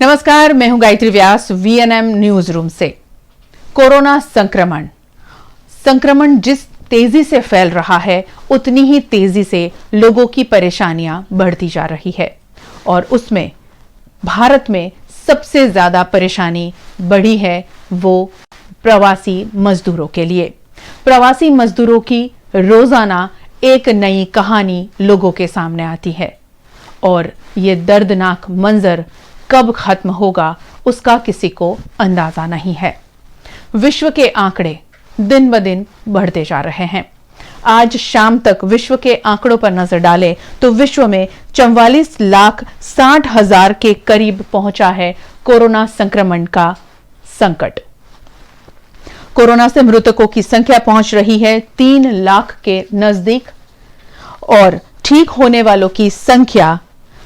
नमस्कार, मैं हूं गायत्री व्यास वीएनएम न्यूज रूम से। कोरोना संक्रमण जिस तेजी से फैल रहा है उतनी ही तेजी से लोगों की परेशानियां बढ़ती जा रही है और उसमें भारत में सबसे ज्यादा परेशानी बढ़ी है वो प्रवासी मजदूरों के लिए। प्रवासी मजदूरों की रोजाना एक नई कहानी लोगों के सामने आती है और ये दर्दनाक मंजर कब खत्म होगा उसका किसी को अंदाजा नहीं है। विश्व के आंकड़े दिन ब दिन बढ़ते जा रहे हैं। आज शाम तक विश्व के आंकड़ों पर नजर डालें तो विश्व में 44,60,000 के करीब पहुंचा है कोरोना संक्रमण का संकट। कोरोना से मृतकों की संख्या पहुंच रही है 3 लाख के नजदीक और ठीक होने वालों की संख्या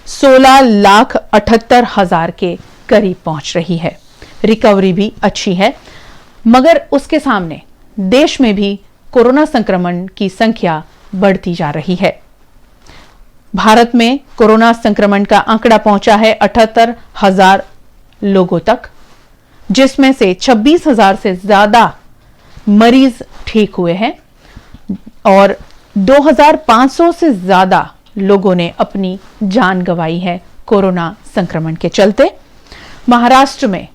16,78,000 के करीब पहुंच रही है। रिकवरी भी अच्छी है, मगर उसके सामने देश में भी कोरोना संक्रमण की संख्या बढ़ती जा रही है। भारत में कोरोना संक्रमण का आंकड़ा पहुंचा है 78,000 लोगों तक, जिसमें से 26,000 से ज्यादा मरीज ठीक हुए हैं और 2,500 से ज्यादा लोगों ने अपनी जान गंवाई है कोरोना संक्रमण के चलते। महाराष्ट्र में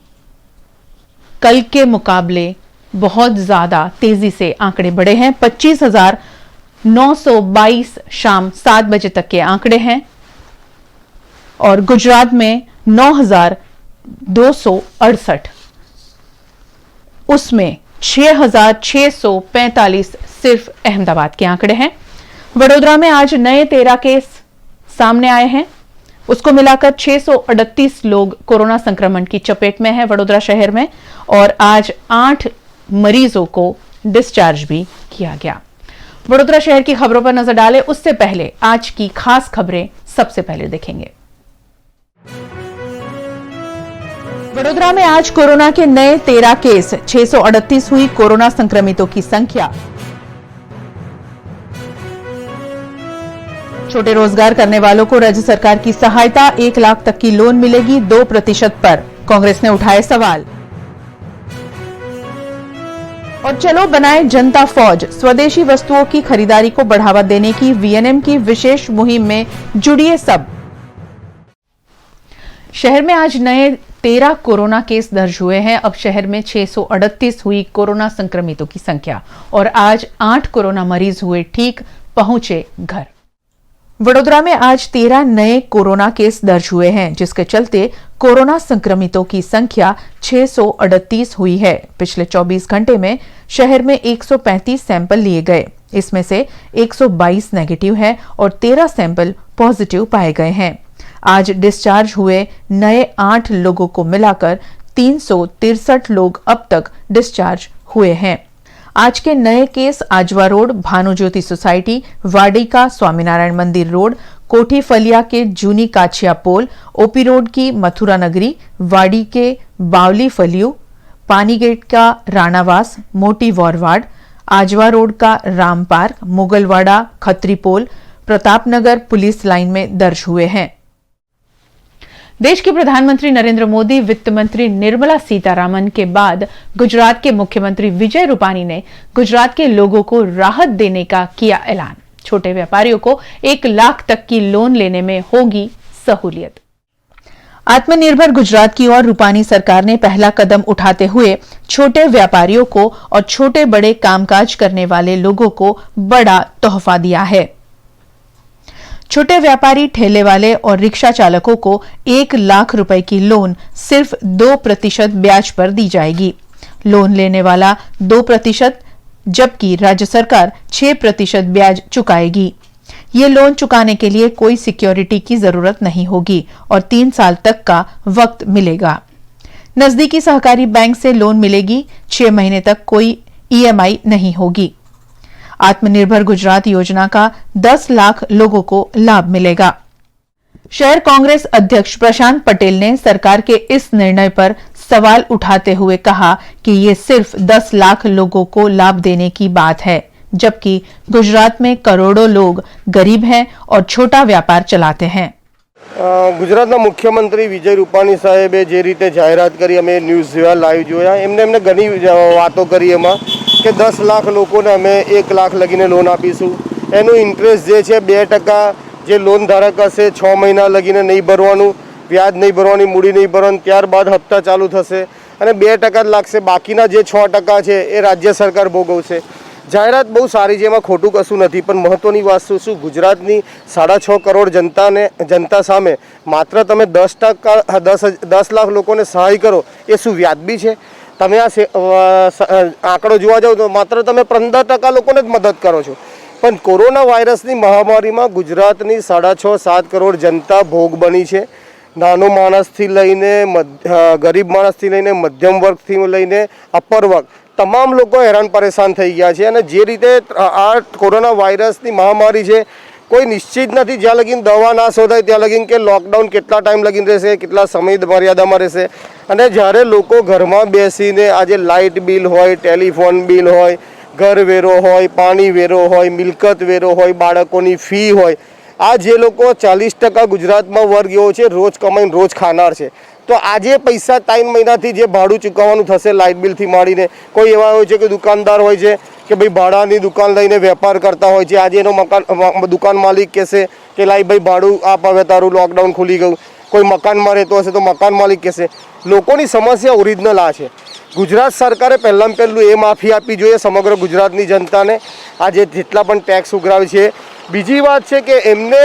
कल के मुकाबले बहुत ज्यादा तेजी से आंकड़े बढ़े हैं। 25,922 शाम 7 बजे तक के आंकड़े हैं और गुजरात में 9,268, उसमें 6,645 सिर्फ अहमदाबाद के आंकड़े हैं। वडोदरा में आज नए 13 केस सामने आए हैं, उसको मिलाकर 638 लोग कोरोना संक्रमण की चपेट में हैं वडोदरा शहर में और आज 8 मरीजों को डिस्चार्ज भी किया गया। वडोदरा शहर की खबरों पर नजर डालें उससे पहले आज की खास खबरें सबसे पहले देखेंगे। वडोदरा में आज कोरोना के नए 13 केस, 638 हुई कोरोना संक्रमितों की संख्या। छोटे रोजगार करने वालों को राज्य सरकार की सहायता, 1 लाख तक की लोन मिलेगी 2% पर, कांग्रेस ने उठाए सवाल। और चलो बनाए जनता फौज, स्वदेशी वस्तुओं की खरीदारी को बढ़ावा देने की वीएनएम की विशेष मुहिम में जुड़िए सब। शहर में आज नए 13 कोरोना केस दर्ज हुए हैं। अब शहर में 638 हुई कोरोना संक्रमितों की संख्या और आज 8 कोरोना मरीज हुए ठीक, पहुंचे घर। वडोदरा में आज 13 नए कोरोना केस दर्ज हुए हैं, जिसके चलते कोरोना संक्रमितों की संख्या 638 हुई है। पिछले 24 घंटे में शहर में 135 सैंपल लिए गए, इसमें से 122 नेगेटिव है और 13 सैंपल पॉजिटिव पाए गए हैं। आज डिस्चार्ज हुए नए 8 लोगों को मिलाकर 363 लोग अब तक डिस्चार्ज हुए हैं। आज के नए केस आजवा रोड, भानु ज्योति सोसाइटी, वाडिका स्वामीनारायण मंदिर रोड, कोठी फलिया के जूनी काछिया पोल, ओपी रोड की मथुरा नगरी, वाड़ी के बावली फलियू, पानी गेट का राणावास, मोटी वॉरवाड, आजवा रोड का राम पार्क, मुगलवाड़ा खत्री पोल, प्रतापनगर पुलिस लाइन में दर्ज हुए हैं। देश के प्रधानमंत्री नरेंद्र मोदी, वित्त मंत्री निर्मला सीतारामन के बाद गुजरात के मुख्यमंत्री विजय रूपानी ने गुजरात के लोगों को राहत देने का किया ऐलान। छोटे व्यापारियों को 1 लाख तक की लोन लेने में होगी सहूलियत। आत्मनिर्भर गुजरात की ओर रूपानी सरकार ने पहला कदम उठाते हुए छोटे व्यापारियों को और छोटे बड़े कामकाज करने वाले लोगों को बड़ा तोहफा दिया है। छोटे व्यापारी, ठेले वाले और रिक्शा चालकों को 1 लाख रुपए की लोन सिर्फ 2% ब्याज पर दी जाएगी। लोन लेने वाला 2%, जबकि राज्य सरकार 6% ब्याज चुकाएगी। ये लोन चुकाने के लिए कोई सिक्योरिटी की जरूरत नहीं होगी और 3 साल तक का वक्त मिलेगा। नजदीकी सहकारी बैंक से लोन मिलेगी। 6 महीने तक कोई ईएमआई नहीं होगी। आत्मनिर्भर गुजरात योजना का 10 लाख लोगों को लाभ मिलेगा। शहर कांग्रेस अध्यक्ष प्रशांत पटेल ने सरकार के इस निर्णय पर सवाल उठाते हुए कहा कि ये सिर्फ 10 लाख लोगों को लाभ देने की बात है, जबकि गुजरात में करोड़ों लोग गरीब हैं और छोटा व्यापार चलाते हैं। ગુજરાતના મુખ્યમંત્રી વિજય રૂપાણી સાહેબે જે રીતે જાહેરાત કરી, અમે ન્યૂઝ જોયા, લાઈવ જોયા, એમને ઘણી વાતો કરી એમાં કે 10 લાખ લોકોને અમે 1 લાખ લગીને લોન આપીશું. એનું ઇન્ટરેસ્ટ જે છે 2%, જે લોન ધારક હશે 6 મહિના લગીને નહીં ભરવાનું, વ્યાજ નહીં ભરવાની, મૂડી નહીં ભરવાની, ત્યારબાદ હપ્તા ચાલુ થશે અને 2% જ લાગશે. બાકીના જે 6% છે એ રાજ્ય સરકાર ભોગવશે. જાહેરાત બહુ સારી છે, એમાં ખોટું કશું નથી, પણ મહત્ત્વની વાત શું ગુજરાતની 6.5 કરોડ જનતા સામે માત્ર તમે 10 લાખ લોકોને સહાય કરો એ શું વ્યાજબી છે? તમે આ આંકડો જોવા જાઓ તો માત્ર તમે 15% લોકોને જ મદદ કરો છો. પણ કોરોના વાયરસની મહામારીમાં ગુજરાતની 6.5-7 કરોડ જનતા ભોગ બની છે. નાનો માણસથી લઈને ગરીબ માણસથી લઈને મધ્યમ વર્ગથી લઈને અપર વર્ગ તમામ લોકો હેરાન પરેશાન થઈ ગયા છે. અને જે રીતે આ કોરોના વાયરસની મહામારી છે કોઈ નિશ્ચિત નથી. જ્યાં લગીન દવા ના શોધાય ત્યાં લગીન કે લોકડાઉન કેટલા ટાઈમ લગીન રહેશે, કેટલા સમય મર્યાદામાં રહેશે. અને જ્યારે લોકો ઘરમાં બેસીને આજે લાઇટ બિલ હોય, ટેલિફોન બિલ હોય, ઘર વેરો હોય, પાણી વેરો હોય, મિલકત વેરો હોય, બાળકોની ફી હોય, આ જે લોકો 40% ગુજરાતમાં વર્ગ એવો છે રોજ કમાઈને રોજ ખાનાર છે. તો આજે પૈસા 3 મહિનાથી જે ભાડું ચૂકવવાનું થશે લાઇટ બિલથી માંડીને, કોઈ એવા હોય છે કે દુકાનદાર હોય છે કે ભાઈ ભાડાની દુકાન લઈને વેપાર કરતા હોય છે. આજે એનો દુકાન માલિક કહેશે કે લાઈ ભાઈ ભાડું આપ, હવે તારું લોકડાઉન ખુલી ગયું. કોઈ મકાનમાં રહેતો હશે તો મકાન માલિક કહેશે. લોકોની સમસ્યા ઓરિજિનલ આ છે. ગુજરાત સરકારે પહેલાં એ માફી આપવી જોઈએ સમગ્ર ગુજરાતની જનતાને, આજે જેટલા પણ ટેક્સ ઉઘરાવે છે. બીજી વાત છે કે એમને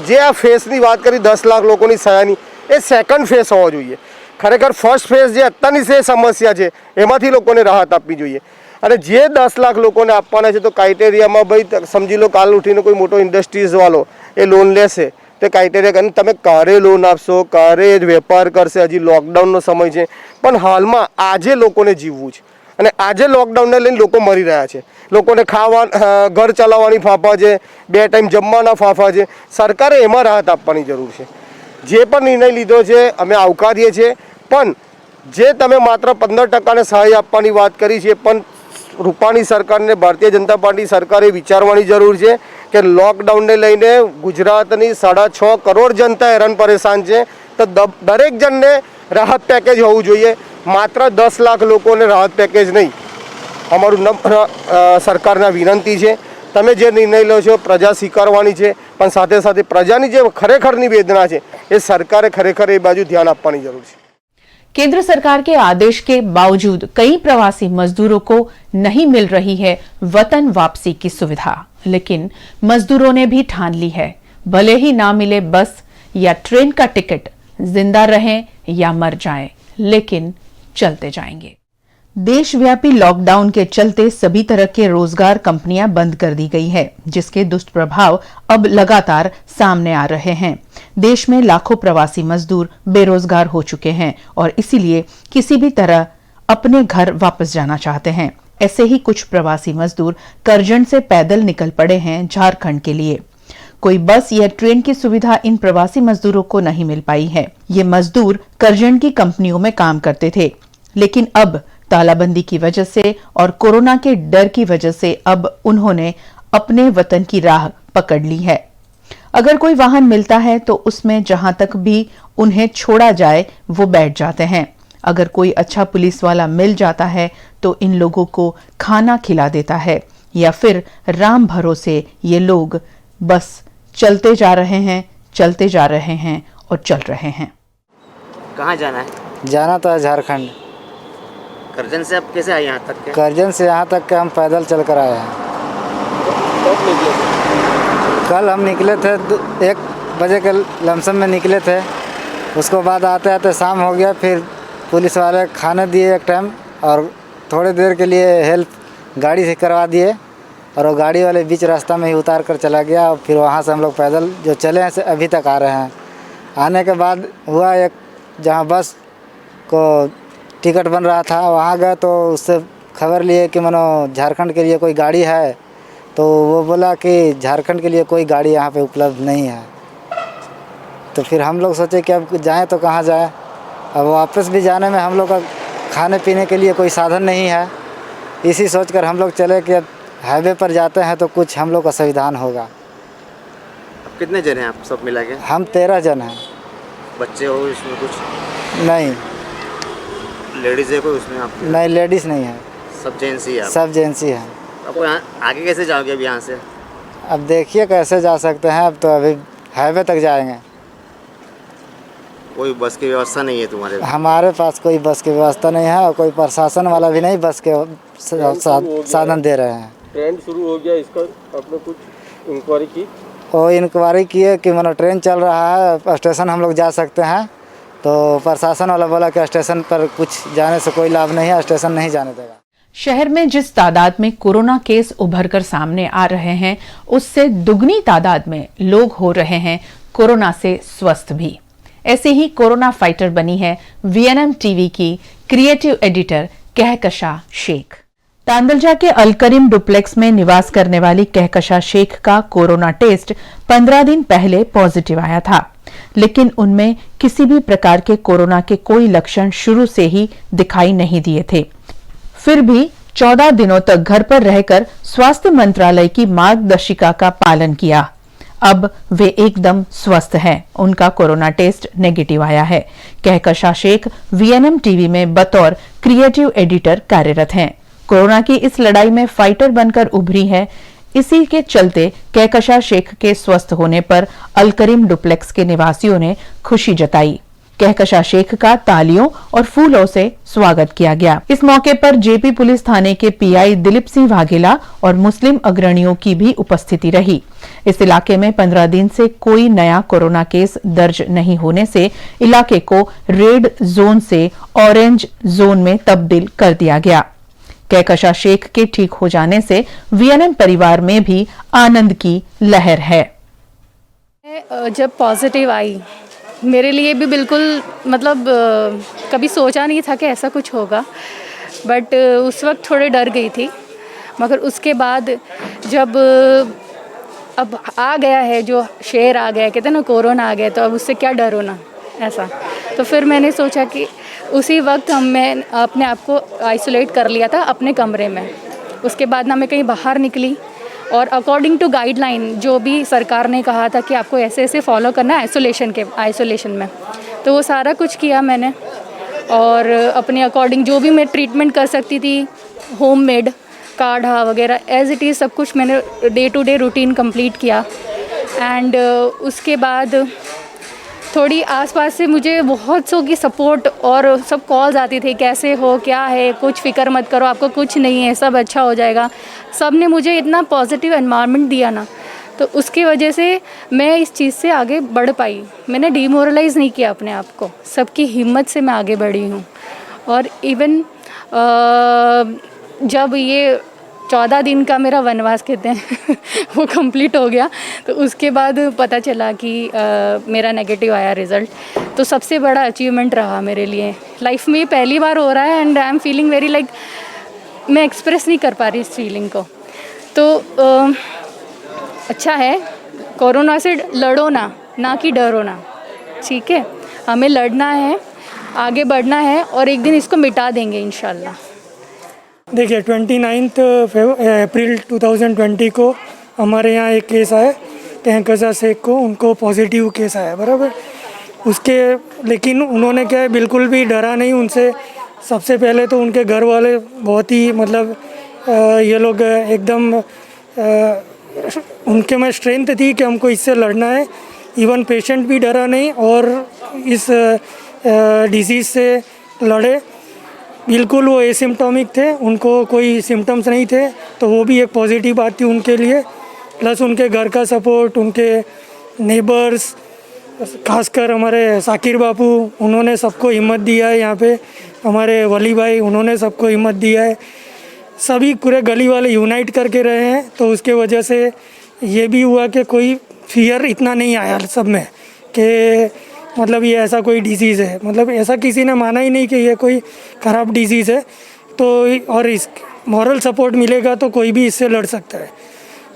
જે આ ફેસની વાત કરી 10 લાખ લોકોની સહાયની, એ સેકન્ડ ફેસ હોવો જોઈએ. ખરેખર ફર્સ્ટ ફેસ જે અત્યારની જે સમસ્યા છે એમાંથી લોકોને રાહત આપવી જોઈએ. અને જે 10 લાખ લોકોને આપવાના છે તો ક્રાઇટેરિયામાં ભાઈ સમજી લો કાલ ઉઠીને કોઈ મોટો ઇન્ડસ્ટ્રીઝવાળો એ લોન લેશે તે ક્રાઇટેરિયા અને તમે કારે લોન આપશો, કારે વેપાર કરશે. હજી લોકડાઉનનો સમય છે, પણ હાલમાં આજે લોકોને જીવવું છે. અને આજે લોકડાઉનને લઈને લોકો મરી રહ્યા છે. લોકોને ઘર ચલાવવાની ફાંફા છે, 2 ટાઈમ જમવાના ફાંફા છે. સરકારે એમાં રાહત આપવાની જરૂર છે. જે પણ નિર્ણય લીધો છે અમે આવકારીએ છીએ, પણ જે તમે માત્ર 15%ને સહાય આપવાની વાત કરી છે, પણ રૂપાણી સરકારને, ભારતીય જનતા પાર્ટી સરકારે વિચારવાની જરૂર છે કે લોકડાઉનને લઈને ગુજરાતની 6.5 કરોડ જનતા હેરાન પરેશાન છે. તો દરેક જણને રાહત પેકેજ હોવું જોઈએ, માત્ર 10 લાખ લોકોને રાહત પેકેજ નહીં. અમારું સરકારના વિનંતી છે, તમે જે નિર્ણય લો છો પ્રજા સ્વીકારવાની છે, પણ સાથે સાથે પ્રજાની જે ખરેખરની વેદના છે એ સરકારે ખરેખર એ બાજુ ધ્યાન આપવાની જરૂર છે. केंद्र सरकार के आदेश के बावजूद कई प्रवासी मजदूरों को नहीं मिल रही है वतन वापसी की सुविधा, लेकिन मजदूरों ने भी ठान ली है भले ही ना मिले बस या ट्रेन का टिकट, जिंदा रहें या मर जाएं, लेकिन चलते जाएंगे। देशव्यापी लॉकडाउन के चलते सभी तरह के रोजगार कंपनियां बंद कर दी गई है, जिसके दुष्प्रभाव अब लगातार सामने आ रहे हैं। देश में लाखों प्रवासी मजदूर बेरोजगार हो चुके हैं और इसीलिए किसी भी तरह अपने घर वापस जाना चाहते हैं। ऐसे ही कुछ प्रवासी मजदूर करजन से पैदल निकल पड़े हैं झारखंड के लिए। कोई बस या ट्रेन की सुविधा इन प्रवासी मजदूरों को नहीं मिल पाई है। ये मजदूर करजन की कंपनियों में काम करते थे, लेकिन अब तालाबंदी की वजह से और कोरोना के डर की वजह से अब उन्होंने अपने वतन की राह पकड़ ली है। अगर कोई वाहन मिलता है तो उसमें जहां तक भी उन्हें छोड़ा जाए वो बैठ जाते हैं। अगर कोई अच्छा पुलिस वाला मिल जाता है तो इन लोगों को खाना खिला देता है, या फिर राम भरोसे ये लोग बस चलते जा रहे हैं और चल रहे हैं। कहाँ जाना है? जाना तो है झारखंड। करजन से आप कैसे आए यहाँ तक के? करजन से यहाँ तक के हम पैदल चल कर आए हैं। कल हम निकले थे 1 बजे के लमसम में निकले थे। उसको बाद आते आते शाम हो गया। फिर पुलिस वाले खाने दिए एक टाइम और थोड़ी देर के लिए हेल्प गाड़ी से करवा दिए, और वो गाड़ी वाले बीच रास्ता में ही उतार कर चला गया। और फिर वहाँ से हम लोग पैदल जो चले हैं से अभी तक आ रहे हैं। आने के बाद हुआ एक जहाँ बस को टिकट बन रहा था, वहाँ गए तो उससे खबर लिए कि मानो झारखंड के लिए कोई गाड़ी है, तो वो बोला कि झारखंड के लिए कोई गाड़ी यहाँ पे उपलब्ध नहीं है। तो फिर हम लोग सोचे कि अब जाएं तो कहाँ जाएं। अब वापस भी जाने में हम लोग का खाने पीने के लिए कोई साधन नहीं है। इसी सोचकर हम लोग चले कि अब हाईवे पर जाते हैं तो कुछ हम लोग का संविधान होगा। अब कितने जन हैं आप सब मिला के? हम 13 जन हैं। बच्चे हो इसमें कुछ? नहीं लेडीज है कोई उसमें आप? नहीं, लेडीज़ नहीं है, सब जेंट्स ही है आप? सब जेंट्स ही हैं। आपको यहाँ आगे कैसे जाओगे अब यहाँ से? अब देखिए कैसे जा सकते हैं, अब तो अभी हाईवे तक जाएंगे। कोई बस की व्यवस्था नहीं है तुम्हारे? हमारे पास कोई बस की व्यवस्था नहीं है और कोई प्रशासन वाला भी नहीं बस के साधन दे रहे हैं। ट्रेंड शुरू हो गया इसका, आपने कुछ इंक्वायरी की? और इंक्वायरी किए कि मतलब ट्रेन चल रहा है, स्टेशन हम लोग जा सकते हैं, तो प्रशासन वाला बोला कि स्टेशन पर कुछ जाने से कोई लाभ नहीं है, स्टेशन नहीं जाने देगा। शहर में जिस तादाद में कोरोना केस उभरकर सामने आ रहे हैं, उससे दुगनी तादाद में लोग हो रहे हैं कोरोना से स्वस्थ भी। ऐसे ही कोरोना फाइटर बनी है वीएनएम टीवी की क्रिएटिव एडिटर कहकशा शेख। तांदलजा के अलकरीम डुप्लेक्स में निवास करने वाली कहकशा शेख का कोरोना टेस्ट 15 दिन पहले पॉजिटिव आया था, लेकिन उनमें किसी भी प्रकार के कोरोना के कोई लक्षण शुरू से ही दिखाई नहीं दिए थे। फिर भी 14 दिनों तक घर पर रहकर स्वास्थ्य मंत्रालय की मार्गदर्शिका का पालन किया। अब वे एकदम स्वस्थ हैं। उनका कोरोना टेस्ट नेगेटिव आया है। कहकशा शेख वीएनएम टीवी में बतौर क्रिएटिव एडिटर कार्यरत हैं। कोरोना की इस लड़ाई में फाइटर बनकर उभरी है। इसी के चलते कहकशा शेख के स्वस्थ होने पर अलकरीम डुप्लेक्स के निवासियों ने खुशी जताई। कहकशा शेख का तालियों और फूलों से स्वागत किया गया। इस मौके पर जेपी पुलिस थाने के पीआई दिलीप सिंह वाघेला और मुस्लिम अग्रणियों की भी उपस्थिति रही। इस इलाके में 15 दिन से कोई नया कोरोना केस दर्ज नहीं होने से इलाके को रेड जोन से ऑरेंज जोन में तब्दील कर दिया गया। कहकशा शेख के ठीक हो जाने से वीएनएम परिवार में भी आनंद की लहर है। जब पॉजिटिव आई, मेरे लिए भी बिल्कुल मतलब कभी सोचा नहीं था कि ऐसा कुछ होगा, बट उस वक्त थोड़े डर गई थी। मगर उसके बाद जब अब आ गया है, जो शेर आ गया, कहते हैं ना कोरोना आ गया, तो अब उससे क्या डर होना, ऐसा। तो फिर मैंने सोचा कि उसी वक्त मैं अपने आप को आइसोलेट कर लिया था अपने कमरे में। उसके बाद ना मैं कहीं बाहर निकली, और अकॉर्डिंग टू गाइडलाइन जो भी सरकार ने कहा था कि आपको ऐसे ऐसे फॉलो करना है आइसोलेशन में, तो वो सारा कुछ किया मैंने। और अपने अकॉर्डिंग जो भी मैं ट्रीटमेंट कर सकती थी, होममेड काढ़ा वगैरह एज इट इज़ सब कुछ मैंने day to day routine complete किया। एंड उसके बाद थोड़ी आसपास से मुझे बहुत सौ की सपोर्ट और सब कॉल्स आती थी, कैसे हो, क्या है, कुछ फ़िक्र मत करो, आपको कुछ नहीं है, सब अच्छा हो जाएगा। सब ने मुझे इतना पॉजिटिव एनवायरनमेंट दिया ना, तो उसकी वजह से मैं इस चीज़ से आगे बढ़ पाई। मैंने डिमोरलाइज़ नहीं किया अपने आप को, सबकी हिम्मत से मैं आगे बढ़ी हूँ। और इवन जब ये 14 दिन का मेरा वनवास कहते हैं वो कंप्लीट हो गया, तो उसके बाद पता चला कि मेरा नेगेटिव आया रिज़ल्ट। तो सबसे बड़ा अचीवमेंट रहा मेरे लिए लाइफ में। ये पहली बार हो रहा है and I am feeling very like, मैं एक्सप्रेस नहीं कर पा रही इस फीलिंग को। तो अच्छा है, कोरोना से लड़ो ना कि डरो ना, ठीक है। हमें लड़ना है, आगे बढ़ना है और एक दिन इसको मिटा देंगे इंशाल्लाह। देखिए 29 अप्रैल 2020 को हमारे यहाँ एक केस आया, कहकशा शेख को, उनको पॉजिटिव केस आया, बराबर। उसके लेकिन उन्होंने क्या है, बिल्कुल भी डरा नहीं उनसे। सबसे पहले तो उनके घर वाले बहुत ही मतलब ये लोग एकदम उनके में स्ट्रेंथ थी कि हमको इससे लड़ना है। इवन पेशेंट भी डरा नहीं और इस डिजीज़ से लड़े। बिल्कुल वो एसिम्प्टोमिक थे, उनको कोई सिम्टम्स नहीं थे, तो वो भी एक पॉजिटिव बात थी उनके लिए। प्लस उनके घर का सपोर्ट, उनके नेबर्स, खासकर हमारे साकिर बापू, उन्होंने सबको हिम्मत दिया है। यहाँ पे हमारे वली भाई, उन्होंने सबको हिम्मत दिया है। सभी पूरे गली वाले यूनाइट करके रहे हैं, तो उसके वजह से ये भी हुआ कि कोई फियर इतना नहीं आया सब में कि मतलब ये ऐसा कोई डिजीज़ है। मतलब ऐसा किसी ने माना ही नहीं कि ये कोई ख़राब डिजीज़ है। तो और इस मॉरल सपोर्ट मिलेगा तो कोई भी इससे लड़ सकता है।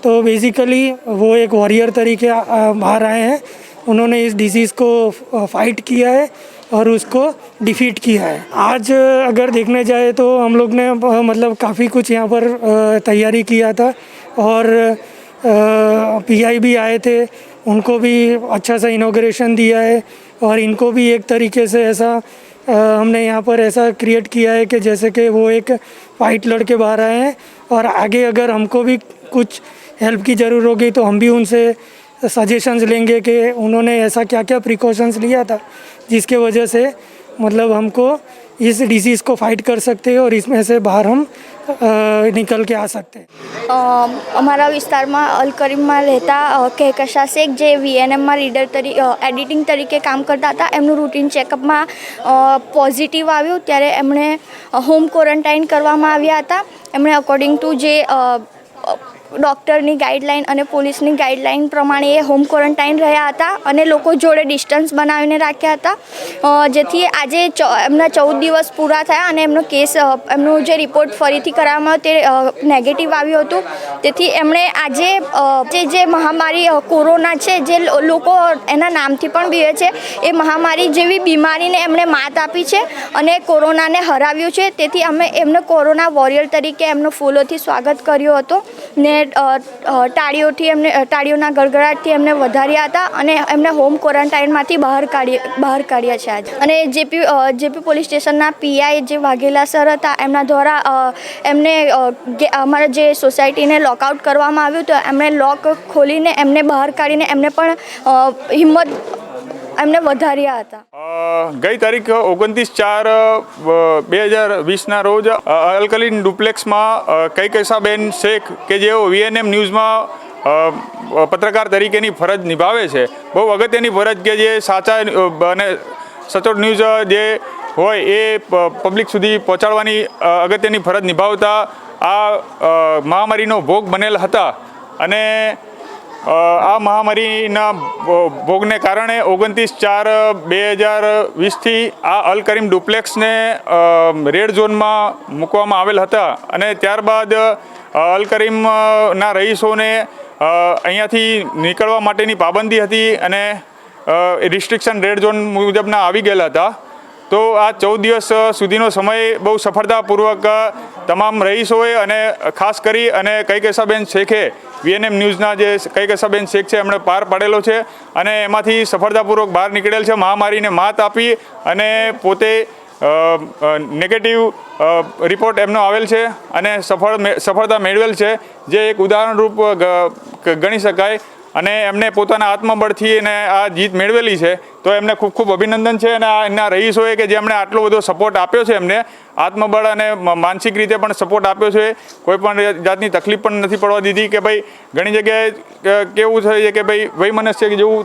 तो बेसिकली वो एक वॉरियर तरीके बाहर आए हैं, उन्होंने इस डिजीज़ को फाइट किया है और उसको डिफीट किया है। आज अगर देखने जाए तो हम लोग ने मतलब काफ़ी कुछ यहाँ पर तैयारी किया था और पीआई भी आए थे, उनको भी अच्छा सा इनॉग्रेशन दिया है। और इनको भी एक तरीके से ऐसा हमने यहाँ पर ऐसा क्रिएट किया है कि जैसे कि वो एक फाइट लड़के बाहर आए हैं और आगे अगर हमको भी कुछ हेल्प की ज़रूर होगी तो हम भी उनसे सजेशंस लेंगे कि उन्होंने ऐसा क्या क्या प्रिकॉशंस लिया था जिसके वजह से मतलब हमको इस डिसीज़ को फाइट कर सकते हैं और इसमें से बाहर हम निकल के आ सकते हैं। અમારા વિસ્તારમાં અલકરીમમાં રહેતા કહેકશા શેખ જે વીએનએમમાં એડિટિંગ તરીકે કામ કરતા હતા, એમનું રૂટીન ચેકઅપમાં પોઝિટિવ આવ્યું ત્યારે એમણે હોમ ક્વોરન્ટાઇન કરવામાં આવ્યા હતા. એમણે અકોર્ડિંગ ટુ જે ડૉક્ટરની ગાઈડલાઇન અને પોલીસની ગાઈડલાઇન પ્રમાણે એ હોમ ક્વોરન્ટાઇન રહ્યા હતા અને લોકો જોડે ડિસ્ટન્સ બનાવીને રાખ્યા હતા, જેથી આજે એમના 14 દિવસ પૂરા થયા અને એમનો કેસ એમનો જે રિપોર્ટ ફરીથી કરાવવામાં તે નેગેટિવ આવ્યું હતું. તેથી એમણે આજે જે મહામારી કોરોના છે, જે લોકો એના નામથી પણ બીવે છે, એ મહામારી જેવી બીમારીને એમણે માત આપી છે અને કોરોનાને હરાવ્યું છે. તેથી અમે એમને કોરોના વોરિયર તરીકે એમનું ફૂલોથી સ્વાગત કર્યું હતું ને તાળીઓના ગડગડાટથી એમને વધાર્યા હતા અને એમને હોમ ક્વોરન્ટાઇનમાંથી બહાર કાઢ્યા છે આજે. અને જેપી પોલીસ સ્ટેશનના પીઆઈ જે વાઘેલા સર હતા, એમના દ્વારા એમને અમારા જે સોસાયટીને લોકઆઉટ કરવામાં આવ્યું તો એમણે લોક ખોલીને એમને બહાર કાઢીને એમને પણ હિંમત એમને વધાર્યા હતા. ગઈ તારીખ 29/4/2020ના રોજ અલકલીન ડુપ્લેક્સમાં કૈકશાબેન શેખ કે જેઓ વીએનએમ ન્યૂઝમાં પત્રકાર તરીકેની ફરજ નિભાવે છે, બહુ અગત્યની ફરજ કે જે સાચા અને સચોટ ન્યૂઝ જે હોય એ પબ્લિક સુધી પહોંચાડવાની અગત્યની ફરજ નિભાવતા આ મહામારીનો ભોગ બનેલ હતા. અને આ મહામારીના ભોગને કારણે 29/4/2020થી આ અલકરીમ ડુપ્લેક્સને રેડ ઝોનમાં મૂકવામાં આવેલ હતા અને ત્યારબાદ અલકરીમના રહીશોને અહીંયાથી નીકળવા માટેની પાબંદી હતી અને રિસ્ટ્રિક્શન રેડ ઝોન મુજબના આવી ગયેલા હતા. તો આ 14 દિવસ સુધીનો સમય બહુ સફળતાપૂર્વક તમામ રહીશોએ અને ખાસ કરી અને કૈકશાબેન શેખે વીએનએમ ન્યૂઝના જે કૈકશાબેન શેખ છે એમણે પાર પાડેલો છે અને એમાંથી સફળતાપૂર્વક બહાર નીકળેલ છે, મહામારીને માત આપી અને પોતે નેગેટિવ રિપોર્ટ એમનો આવેલ છે અને સફળતા મેળવેલ છે, જે એક ઉદાહરણરૂપ ગણી શકાય. અને એમને પોતાના આત્મબળથી અને આ જીત મેળવેલી છે, તો એમને ખૂબ ખૂબ અભિનંદન છે. અને આ એમના રહીશોએ કે જે એમણે આટલો બધો સપોર્ટ આપ્યો છે, એમને આત્મબળ અને માનસિક રીતે પણ સપોર્ટ આપ્યો છે, કોઈ પણ જાતની તકલીફ પણ નથી પડવા દીધી. કે ભાઈ ઘણી જગ્યાએ કેવું છે કે ભાઈ વૈમનસ્ય જેવું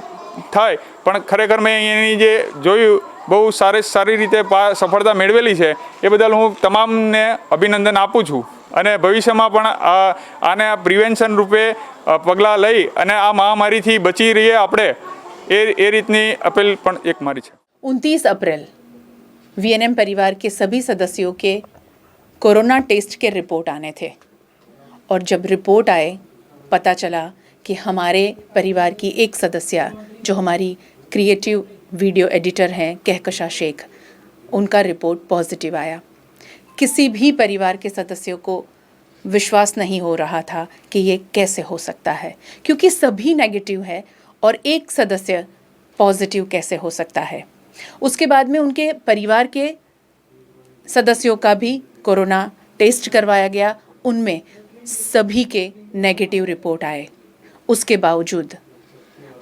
થાય, પણ ખરેખર મેં એની જે જોયું બહુ સારી રીતે સફળતા મેળવેલી છે, એ બદલ હું તમામને અભિનંદન આપું છું. અને ભવિષ્યમાં પણ આને પ્રિવેન્શન રૂપે પગલાં લઈ અને આ મહામારીથી બચી રહીએ આપણે, એ રીતની અપીલ પણ એક મારી છે. 29 अप्रैल वीएनएम परिवार के सभी सदस्यों के कोरोना टेस्ट के रिपोर्ट आने थे और जब रिपोर्ट आए पता चला कि हमारे परिवार की एक सदस्य जो हमारी क्रिएटिव वीडियो एडिटर हैं कहकशा शेख, उनका रिपोर्ट पॉजिटिव आया. किसी भी परिवार के सदस्यों को विश्वास नहीं हो रहा था कि ये कैसे हो सकता है, क्योंकि सभी नेगेटिव है और एक सदस्य पॉजिटिव कैसे हो सकता है. उसके बाद में उनके परिवार के सदस्यों का भी कोरोना टेस्ट करवाया गया, उनमें सभी के नेगेटिव रिपोर्ट आए. उसके बावजूद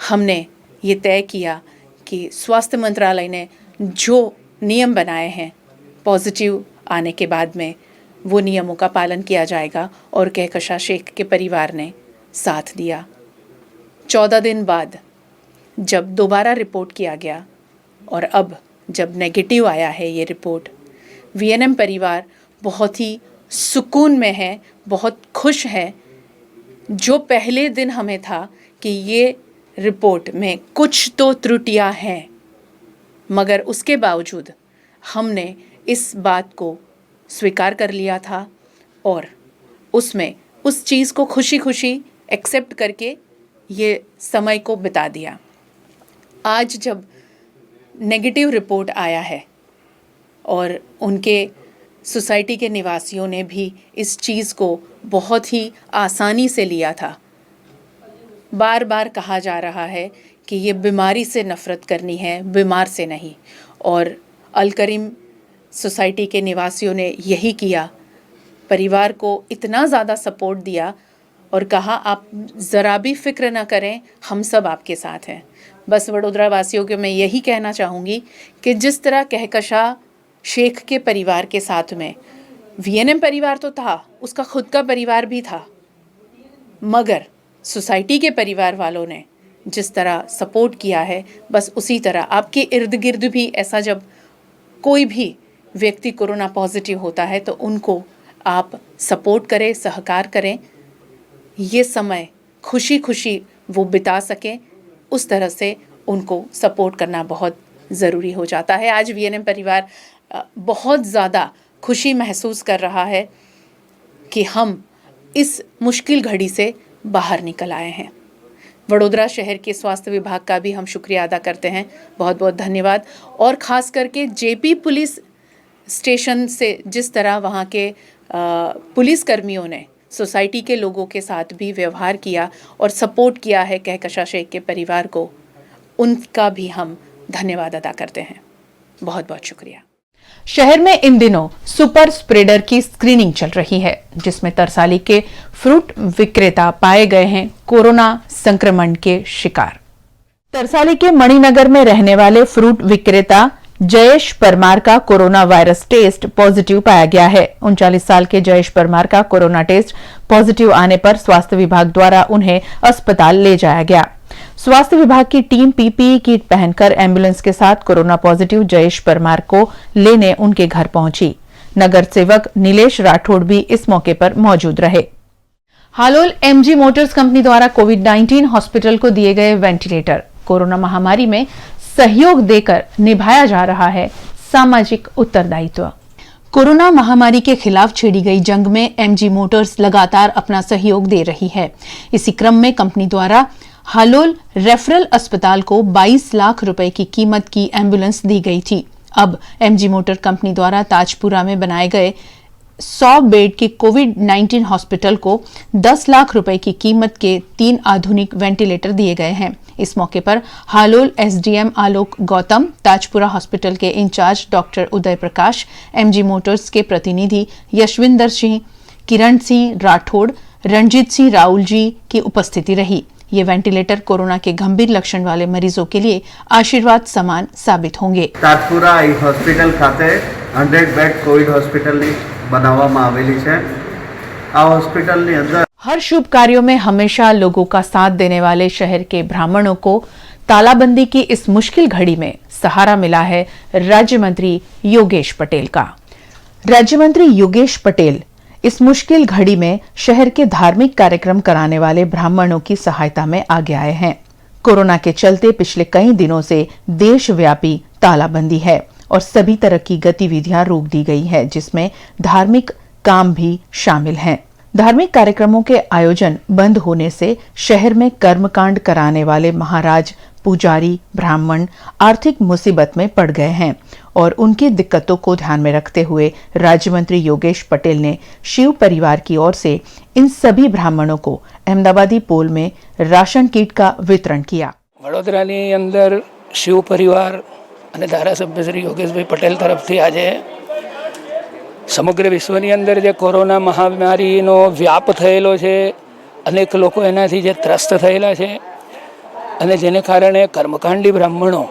हमने ये तय किया कि स्वास्थ्य मंत्रालय ने जो नियम बनाए हैं, पॉजिटिव आने के बाद में वो नियमों का पालन किया जाएगा और कहकशा शेख के परिवार ने साथ दिया. 14 दिन बाद जब दोबारा रिपोर्ट किया गया और अब जब नेगेटिव आया है ये रिपोर्ट, वीएनएम परिवार बहुत ही सुकून में है, बहुत खुश है. जो पहले दिन हमें था कि ये रिपोर्ट में कुछ तो त्रुटियां हैं, मगर उसके बावजूद हमने इस बात को स्वीकार कर लिया था और उसमें उस चीज़ को खुशी खुशी एक्सेप्ट करके ये समय को बिता दिया. आज जब नेगेटिव रिपोर्ट आया है और उनके सोसाइटी के निवासियों ने भी इस चीज़ को बहुत ही आसानी से लिया था. बार बार कहा जा रहा है कि ये बीमारी से नफ़रत करनी है, बीमार से नहीं। और अल करीम सोसाइटी के निवासियों ने यही किया, परिवार को इतना ज़्यादा सपोर्ट दिया और कहा आप ज़रा भी फ़िक्र ना करें, हम सब आपके साथ हैं। बस वडोदरा वासियों को मैं यही कहना चाहूँगी कि जिस तरह कहकशा शेख के परिवार के साथ में वीएनएम परिवार तो था, उसका खुद का परिवार भी था, मगर सोसाइटी के परिवार वालों ने जिस तरह सपोर्ट किया है, बस उसी तरह आपके इर्द गिर्द भी ऐसा जब कोई भी व्यक्ति कोरोना पॉजिटिव होता है तो उनको आप सपोर्ट करें, सहकार करें, ये समय खुशी खुशी वो बिता सकें, उस तरह से उनको सपोर्ट करना बहुत ज़रूरी हो जाता है। आज वीएनएम परिवार बहुत ज़्यादा खुशी महसूस कर रहा है कि हम इस मुश्किल घड़ी से बाहर निकल आए हैं। वडोदरा शहर के स्वास्थ्य विभाग का भी हम शुक्रिया अदा करते हैं, बहुत बहुत धन्यवाद। और ख़ास करके जेपी पुलिस स्टेशन से जिस तरह वहाँ के पुलिस कर्मियों ने सोसाइटी के लोगों के साथ भी व्यवहार किया और सपोर्ट किया है कहकशा शेख के परिवार को, उनका भी हम धन्यवाद अदा करते हैं। बहुत बहुत शुक्रिया। शहर में इन दिनों सुपर स्प्रेडर की स्क्रीनिंग चल रही है, जिसमें तरसाली के फ्रूट विक्रेता पाए गए हैं कोरोना संक्रमण के शिकार। तरसाली के मणिनगर में रहने वाले फ्रूट विक्रेता जयेश परमार का कोरोना वायरस टेस्ट पॉजिटिव पाया गया है। 39 साल के जयेश परमार का कोरोना टेस्ट पॉजिटिव आने पर स्वास्थ्य विभाग द्वारा उन्हें अस्पताल ले जाया गया। स्वास्थ्य विभाग की टीम पीपीई किट पहनकर एम्बुलेंस के साथ कोरोना पॉजिटिव जयेश परमार को लेने उनके घर पहुंची। नगर सेवक नीलेश राठौड़ भी इस मौके पर मौजूद रहे। हालोल एमजी मोटर्स कंपनी द्वारा कोविड-19 हॉस्पिटल को दिए गए वेंटिलेटर। कोरोना महामारी में सहयोग देकर निभाया जा रहा है सामाजिक उत्तरदायित्व। कोरोना महामारी के खिलाफ छेड़ी गई जंग में एमजी मोटर्स लगातार अपना सहयोग दे रही है। इसी क्रम में कंपनी द्वारा हालोल रेफरल अस्पताल को 22 लाख रुपए की कीमत की एम्बुलेंस दी गई थी। अब एमजी मोटर कंपनी द्वारा ताजपुरा में बनाए गए 100 बेड के कोविड-19 हॉस्पिटल को 10 लाख रुपए की कीमत के 3 आधुनिक वेंटिलेटर दिए गए हैं। इस मौके पर हालोल एसडीएम आलोक गौतम, ताजपुरा हॉस्पिटल के in charge doctor Uday Prakash, MG Motors के प्रतिनिधि यशविंदर सिंह, किरण सिंह राठौड़, रणजीत सिंह राहुल जी की उपस्थिति रही। ये वेंटिलेटर कोरोना के गंभीर लक्षण वाले मरीजों के लिए आशीर्वाद समान साबित होंगे। ताजपुरा હોસ્પિટલ ખાતે 100 બેડ કોવિડ હોસ્પિટલની બનાવવામાં આવેલી છે। આ હોસ્પિટલની અંદર हर शुभ कार्यों में हमेशा लोगों का साथ देने वाले शहर के ब्राह्मणों को तालाबंदी की इस मुश्किल घड़ी में सहारा मिला है राज्य मंत्री योगेश पटेल का। राज्य मंत्री योगेश पटेल इस मुश्किल घड़ी में शहर के धार्मिक कार्यक्रम कराने वाले ब्राह्मणों की सहायता में आगे आए हैं। कोरोना के चलते पिछले कई दिनों से देशव्यापी तालाबंदी है और सभी तरह की गतिविधियां रोक दी गई है, जिसमें धार्मिक काम भी शामिल हैं। धार्मिक कार्यक्रमों के आयोजन बंद होने से शहर में कर्मकांड कराने वाले महाराज, पुजारी, ब्राह्मण आर्थिक मुसीबत में पड़ गए हैं और उनकी दिक्कतों को ध्यान में रखते हुए राज्य मंत्री योगेश पटेल ने शिव परिवार की ओर से इन सभी ब्राह्मणों को अहमदाबादी पोल में राशन किट का वितरण किया। वडोदरानी अंदर शिव परिवार અને ધારાસભ્ય શ્રી યોગેશભાઈ પટેલ તરફથી આજે સમગ્ર વિશ્વની અંદર જે કોરોના મહામારીનો વ્યાપ થયેલો છે, અનેક લોકો એનાથી જે ત્રસ્ત થયેલા છે અને જેને કારણે કર્મકાંડી બ્રાહ્મણો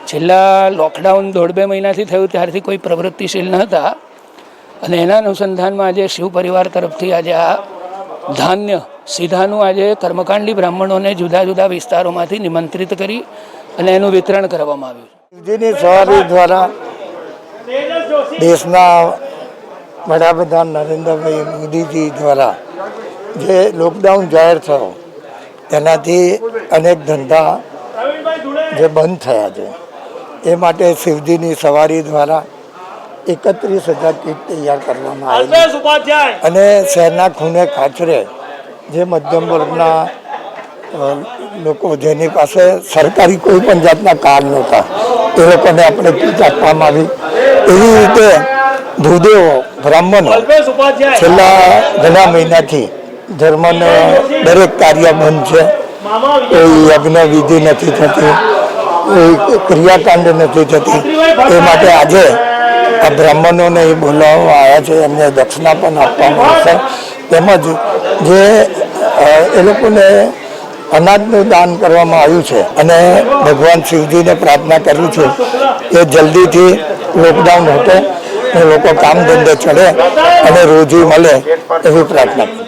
છેલ્લા લોકડાઉન 1.5 મહિનાથી થયું ત્યારથી કોઈ પ્રવૃત્તિશીલ ન હતા અને એના અનુસંધાનમાં આજે શિવ પરિવાર તરફથી આજે આ ધાન્ય સીધાનું આજે કર્મકાંડી બ્રાહ્મણોને જુદા જુદા વિસ્તારોમાંથી નિમંત્રિત કરી અને એનું વિતરણ કરવામાં આવ્યું છે। શિવજીની સવારી દ્વારા દેશના વડાપ્રધાન નરેન્દ્રભાઈ મોદીજી દ્વારા જે લોકડાઉન જાહેર થયો તેનાથી અનેક ધંધા જે બંધ થયા છે, એ માટે શિવજીની સવારી દ્વારા 31,000 કીટ તૈયાર કરવામાં આવી અને શહેરના ખૂણે ખાચરે જે મધ્યમ વર્ગના લોકો જેની પાસે સરકારી કોઈ પણ જાતના કાર્ડ નહોતા એ લોકોને આપણે કીટ આપવામાં આવી। એવી રીતે ભૂદેવો બ્રાહ્મણો છેલ્લા ઘણા મહિનાથી ધર્મનો દરેક કાર્ય બંધ છે કોઈ યજ્ઞ વિધિ નથી થતી, કોઈ ક્રિયાકાંડ નથી થતી. એ માટે આજે આ બ્રાહ્મણોને એ બોલાવવામાં આવ્યા છે, એમને દક્ષિણા પણ આપવામાં આવશે. તેમજ જે એ લોકોને અનાજનું દાન કરવામાં આવ્યું છે અને ભગવાન શિવજીને પ્રાર્થના કરું છું કે જલ્દીથી લોકડાઉન હટે, લોકો કામ ધંધે ચડે અને રોજી મળે એવી પ્રાર્થના કરું.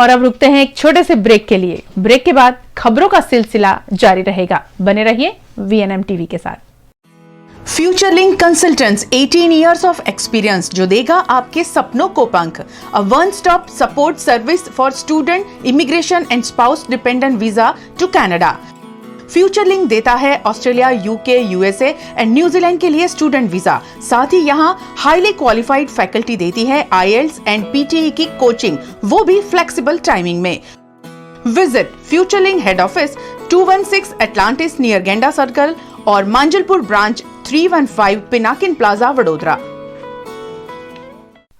और अब रुकते हैं एक छोटे से ब्रेक के लिए. ब्रेक के बाद खबरों का सिलसिला जारी रहेगा. बने रहिए VNM टीवी के साथ. Futurelink consultants 18 years of experience जो देगा आपके सपनों को पंख. A one stop support service for student, immigration and spouse dependent visa to Canada. Futurelink देता है Australia, UK, USA and New Zealand के लिए स्टूडेंट वीजा. साथ ही यहाँ हाईली क्वालिफाइड फैकल्टी देती है IELTS एंड PTE की कोचिंग, वो भी फ्लेक्सिबल टाइमिंग में. Visit Futurelink head office 216 Atlantis near Genda circle और Manjalpur branch 315 Pinakin plaza Vadodara.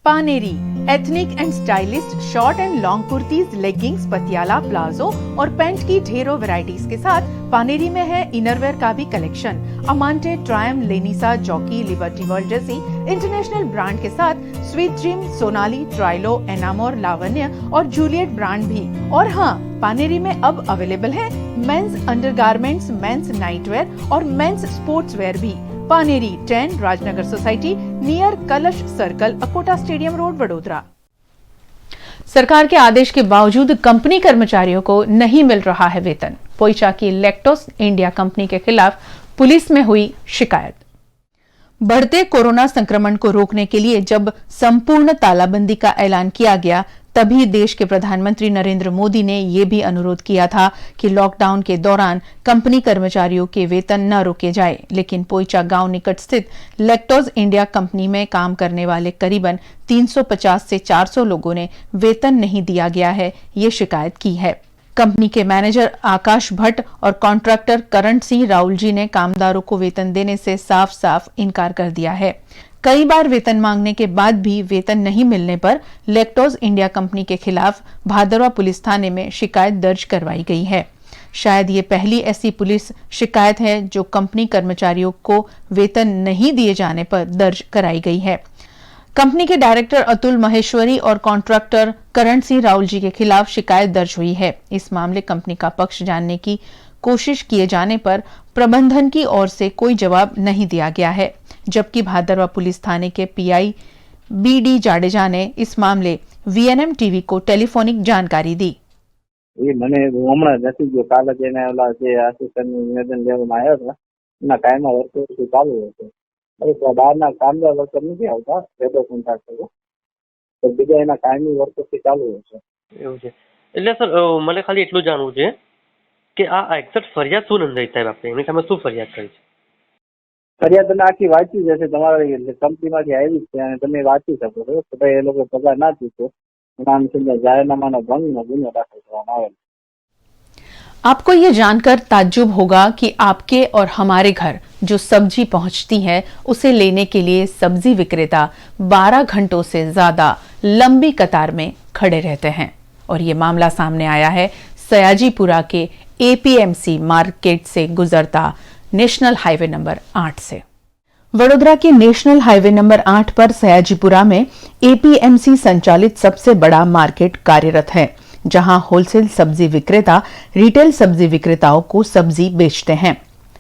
Paneri ethnic and stylist short and long kurtis, leggings, Patiala, palazzo और पैंट की ढेरों वैरायटीज के साथ पानेरी में है इनरवेयर का भी कलेक्शन. अमांटे, ट्रायम, लेनिसा, जॉकी, लिबर्टी वर्ल्ड जैसी इंटरनेशनल ब्रांड के साथ स्वीट ड्रीम, सोनाली, ट्राइलो, एनामोर, लावण्य और जूलियट ब्रांड भी. और हाँ, पानेरी में अब अवेलेबल है मेंस अंडरगारमेंट्स, मेंस नाइटवेयर और मेंस स्पोर्ट्स वेयर भी. पानेरी 10 राजनगर सोसाइटी नियर कलश circle, Akota stadium road, Vadodara. सरकार के आदेश के बावजूद कंपनी कर्मचारियों को नहीं मिल रहा है वेतन. पोइचा की लैक्टोस इंडिया कंपनी के खिलाफ पुलिस में हुई शिकायत. बढ़ते कोरोना संक्रमण को रोकने के लिए जब संपूर्ण तालाबंदी का ऐलान किया गया, तभी देश के प्रधानमंत्री नरेंद्र मोदी ने यह भी अनुरोध किया था कि लॉकडाउन के दौरान कंपनी कर्मचारियों के वेतन न रोके जाए. लेकिन पोइचा गांव निकट स्थित लैक्टोस इंडिया कंपनी में काम करने वाले करीबन 350 से 400 लोगों ने वेतन नहीं दिया गया है, ये शिकायत की है. कंपनी के मैनेजर आकाश भट्ट और कॉन्ट्रैक्टर करण सिंह राहुल जी ने कामदारों को वेतन देने से साफ साफ इनकार कर दिया है. कई बार वेतन मांगने के बाद भी वेतन नहीं मिलने पर लैक्टोस इंडिया कंपनी के खिलाफ भादरवा पुलिस थाने में शिकायत दर्ज करवाई गई है. शायद ये पहली ऐसी पुलिस शिकायत है जो कंपनी कर्मचारियों को वेतन नहीं दिए जाने पर दर्ज कराई गई है. कंपनी के डायरेक्टर अतुल महेश्वरी और कॉन्ट्रैक्टर करण सिंह राहुल जी के खिलाफ शिकायत दर्ज हुई है. इस मामले कंपनी का पक्ष जानने की कोशिश किए जाने पर प्रबंधन की ओर से कोई जवाब नहीं दिया गया है. जबकि भादरवा पुलिस थाने के PI BD जाडेजा ने इस मामले VNM टीवी को टेलीफोनिक जानकारी दी. એ મને હમણાં નથી ગયો, કાલે જ એને ઓલા જે આસિસ્ટન્ટનું નિવેદન લેવામાં આવ્યા હતા એના કાયમા વર્કર ચાલુ હતો. હવે બહારના કામદાર વર્કર નથી આવતા, લેબર કોન્ટ્રાક્ટરો, તો બીજા એના કાયમી વર્કરથી ચાલુ હશે. એવું છે. એટલે સર મને ખાલી એટલું જાણવું છે કે આ એક્ઝેક્ટ ફરિયાદ શું નોંધાઈ સાહેબ? આપણે એની સામે શું ફરિયાદ કરી છે? ફરિયાદ તમે આખી વાંચી જશે, તમારી કંપનીમાંથી આવી છે અને તમે વાંચી શકો છો કે ભાઈ એ લોકો પગાર ના ચૂકે એના અનુસંધાને જાહેરનામાનો ભંગનો ગુનો દાખલ કરવામાં આવેલો. आपको ये जानकर ताज्जुब होगा कि आपके और हमारे घर जो सब्जी पहुंचती है उसे लेने के लिए सब्जी विक्रेता 12 घंटों से ज्यादा लंबी कतार में खड़े रहते हैं. और ये मामला सामने आया है सयाजीपुरा के APMC मार्केट से गुजरता नेशनल हाईवे नंबर 8 से. वडोदरा के नेशनल हाईवे नंबर 8 पर सयाजीपुरा में APMC संचालित सबसे बड़ा मार्केट कार्यरत है, जहां होलसेल सब्जी विक्रेता रिटेल सब्जी विक्रेताओं को सब्जी बेचते हैं.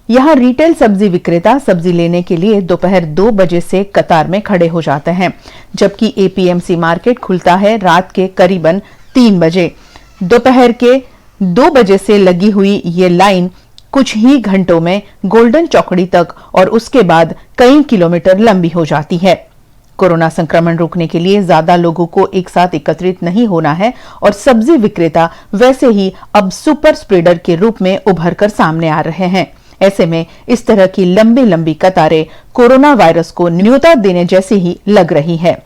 यहां रिटेल सब्जी विक्रेता सब्जी लेने के लिए दोपहर 2 बजे से कतार में खड़े हो जाते हैं, जबकि APMC मार्केट खुलता है रात के करीबन 3 बजे. दोपहर के 2 बजे से लगी हुई ये लाइन कुछ ही घंटों में गोल्डन चौकड़ी तक और उसके बाद कई किलोमीटर लंबी हो जाती है. कोरोना संक्रमण रोकने के लिए ज्यादा लोगों को एक साथ एकत्रित नहीं होना है और सब्जी विक्रेता वैसे ही अब सुपर स्प्रेडर के रूप में उभर कर सामने आ रहे हैं. ऐसे में इस तरह की लंबी लंबी कतारें कोरोना वायरस को न्योता देने जैसी ही लग रही है.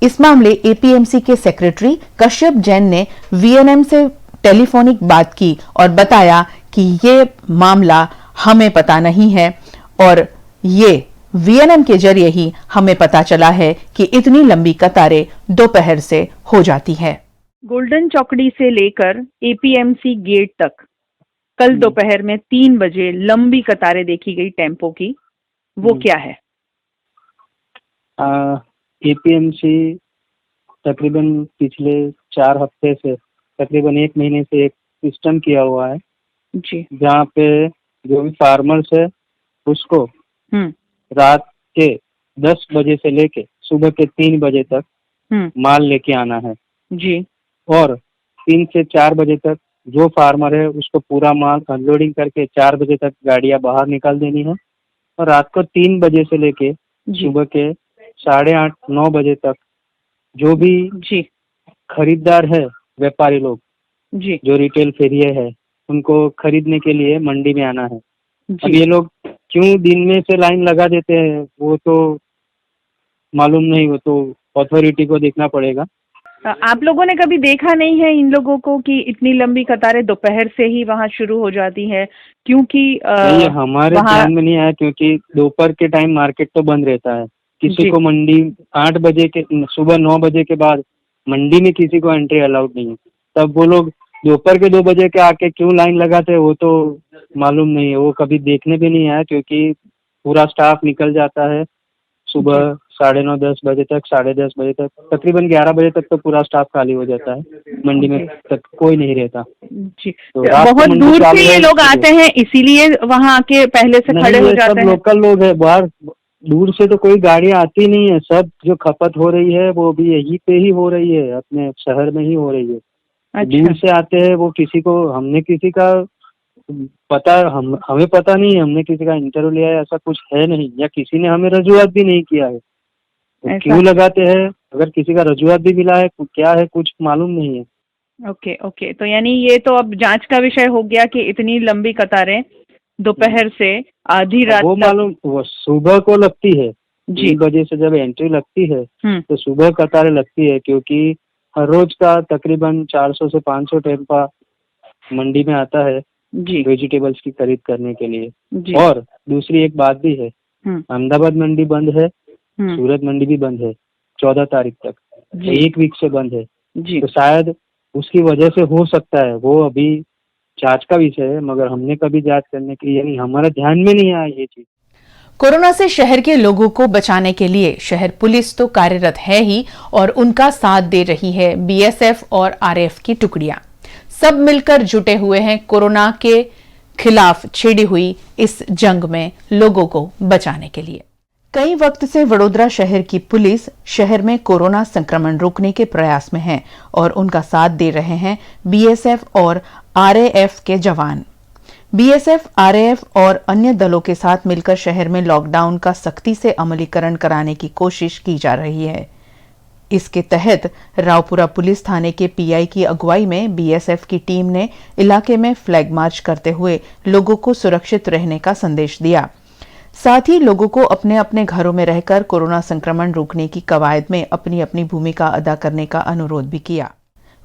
इस मामले APMC के सेक्रेटरी कश्यप जैन ने VNM से टेलीफोनिक बात की और बताया कि ये मामला हमें पता नहीं है और ये VNM के जरिए ही हमें पता चला है कि इतनी लंबी कतारें दोपहर से हो जाती है. गोल्डन चौकड़ी से लेकर APMC गेट तक कल दोपहर में 3 बजे लंबी कतारें देखी गई टेम्पो की, वो क्या है? एपीएमसी तकरीबन पिछले 4 हफ्ते से, तकरीबन 1 महीने से एक सिस्टम किया हुआ है जी। जहाँ पे जो भी फार्मर्स है उसको रात के 10 बजे से लेके सुबह के 3 बजे तक माल लेके आना है जी। और 3 से 4 बजे तक जो फार्मर है उसको पूरा माल अनलोडिंग करके 4 बजे तक गाड़ियां बाहर निकाल देनी है और रात को 3 बजे से लेके सुबह के 8:30-9 बजे तक जो भी जी खरीदार है, व्यापारी लोग जी जो रिटेल फेरिये है, उनको खरीदने के लिए मंडी में आना है। अब ये लोग क्यों दिन में से लाइन लगा देते हैं वो तो मालूम नहीं, वो तो अथॉरिटी को देखना पड़ेगा। आप लोगों ने कभी देखा नहीं है इन लोगों को कि इतनी लंबी कतारें दोपहर से ही वहाँ शुरू हो जाती है? क्योंकि ये हमारे ध्यान में नहीं आया क्योंकि दोपहर के टाइम मार्केट तो बंद रहता है। किसी को मंडी 8 बजे के सुबह 9 बजे के बाद मंडी में किसी को एंट्री अलाउड नहीं है। तब वो लोग दोपहर के 2 बजे के आके क्यों लाइन लगाते हैं वो तो मालूम नहीं है, वो कभी देखने भी नहीं आया क्योंकि पूरा स्टाफ निकल जाता है सुबह 9:30-10 बजे तक, 10:30 बजे तक, तकरीबन 11 बजे तक तो पूरा स्टाफ खाली हो जाता है, मंडी में तक कोई नहीं रहता जी। तो बहुत दूर से ये लोग आते हैं इसीलिए वहाँ आके पहले से खड़े हो जाते हैं। लोकल लोग है, बाहर दूर से तो कोई गाड़ी आती नहीं है। सब जो खपत हो रही है वो भी यहीं पे ही हो रही है, अपने शहर में ही हो रही है। दूर से आते हैं वो किसी को, हमने किसी का पता, हमें पता नहीं है, हमने किसी का इंटरव्यू लिया है ऐसा कुछ है नहीं, या किसी ने हमें रजूआत भी नहीं किया है। तो क्यों लगाते हैं? अगर किसी का रजूआत भी मिला है क्या है कुछ मालूम नहीं है। ओके ओके, तो यानी ये तो अब जांच का विषय हो गया कि इतनी लंबी कतारें दोपहर से आधी रात वो मालूम, वो सुबह को लगती है 3 बजे से जब एंट्री लगती है तो सुबह कतारें लगती है क्योंकि हर रोज का तकरीबन 400 से 500 टेम्पा मंडी में आता है वेजिटेबल्स की खरीद करने के लिए। और दूसरी एक बात भी है, अहमदाबाद मंडी बंद है, सूरत मंडी भी बंद है 14 तारीख तक, 1 वीक से बंद है। तो शायद उसकी वजह से हो सकता है, वो अभी जांच का विषय है, मगर हमने कभी जांच करने के लिए, यानी हमारे ध्यान में नहीं आया ये चीज। कोरोना से शहर के लोगों को बचाने के लिए शहर पुलिस तो कार्यरत है ही और उनका साथ दे रही है बीएसएफ और आरएएफ की टुकड़ियां। सब मिलकर जुटे हुए हैं कोरोना के खिलाफ छिड़ी हुई इस जंग में लोगों को बचाने के लिए। कई वक्त से वडोदरा शहर की पुलिस शहर में कोरोना संक्रमण रोकने के प्रयास में है और उनका साथ दे रहे हैं बीएसएफ और आरएएफ के जवान। बीएसएफ, आरएएफ और अन्य दलों के साथ मिलकर शहर में लॉकडाउन का सख्ती से अमलीकरण कराने की कोशिश की जा रही है। इसके तहत रावपुरा पुलिस थाने के पीआई की अगुवाई में बीएसएफ की टीम ने इलाके में फ्लैग मार्च करते हुए लोगों को सुरक्षित रहने का संदेश दिया। साथ ही लोगों को अपने अपने घरों में रहकर कोरोना संक्रमण रोकने की कवायद में अपनी अपनी भूमिका अदा करने का अनुरोध भी किया।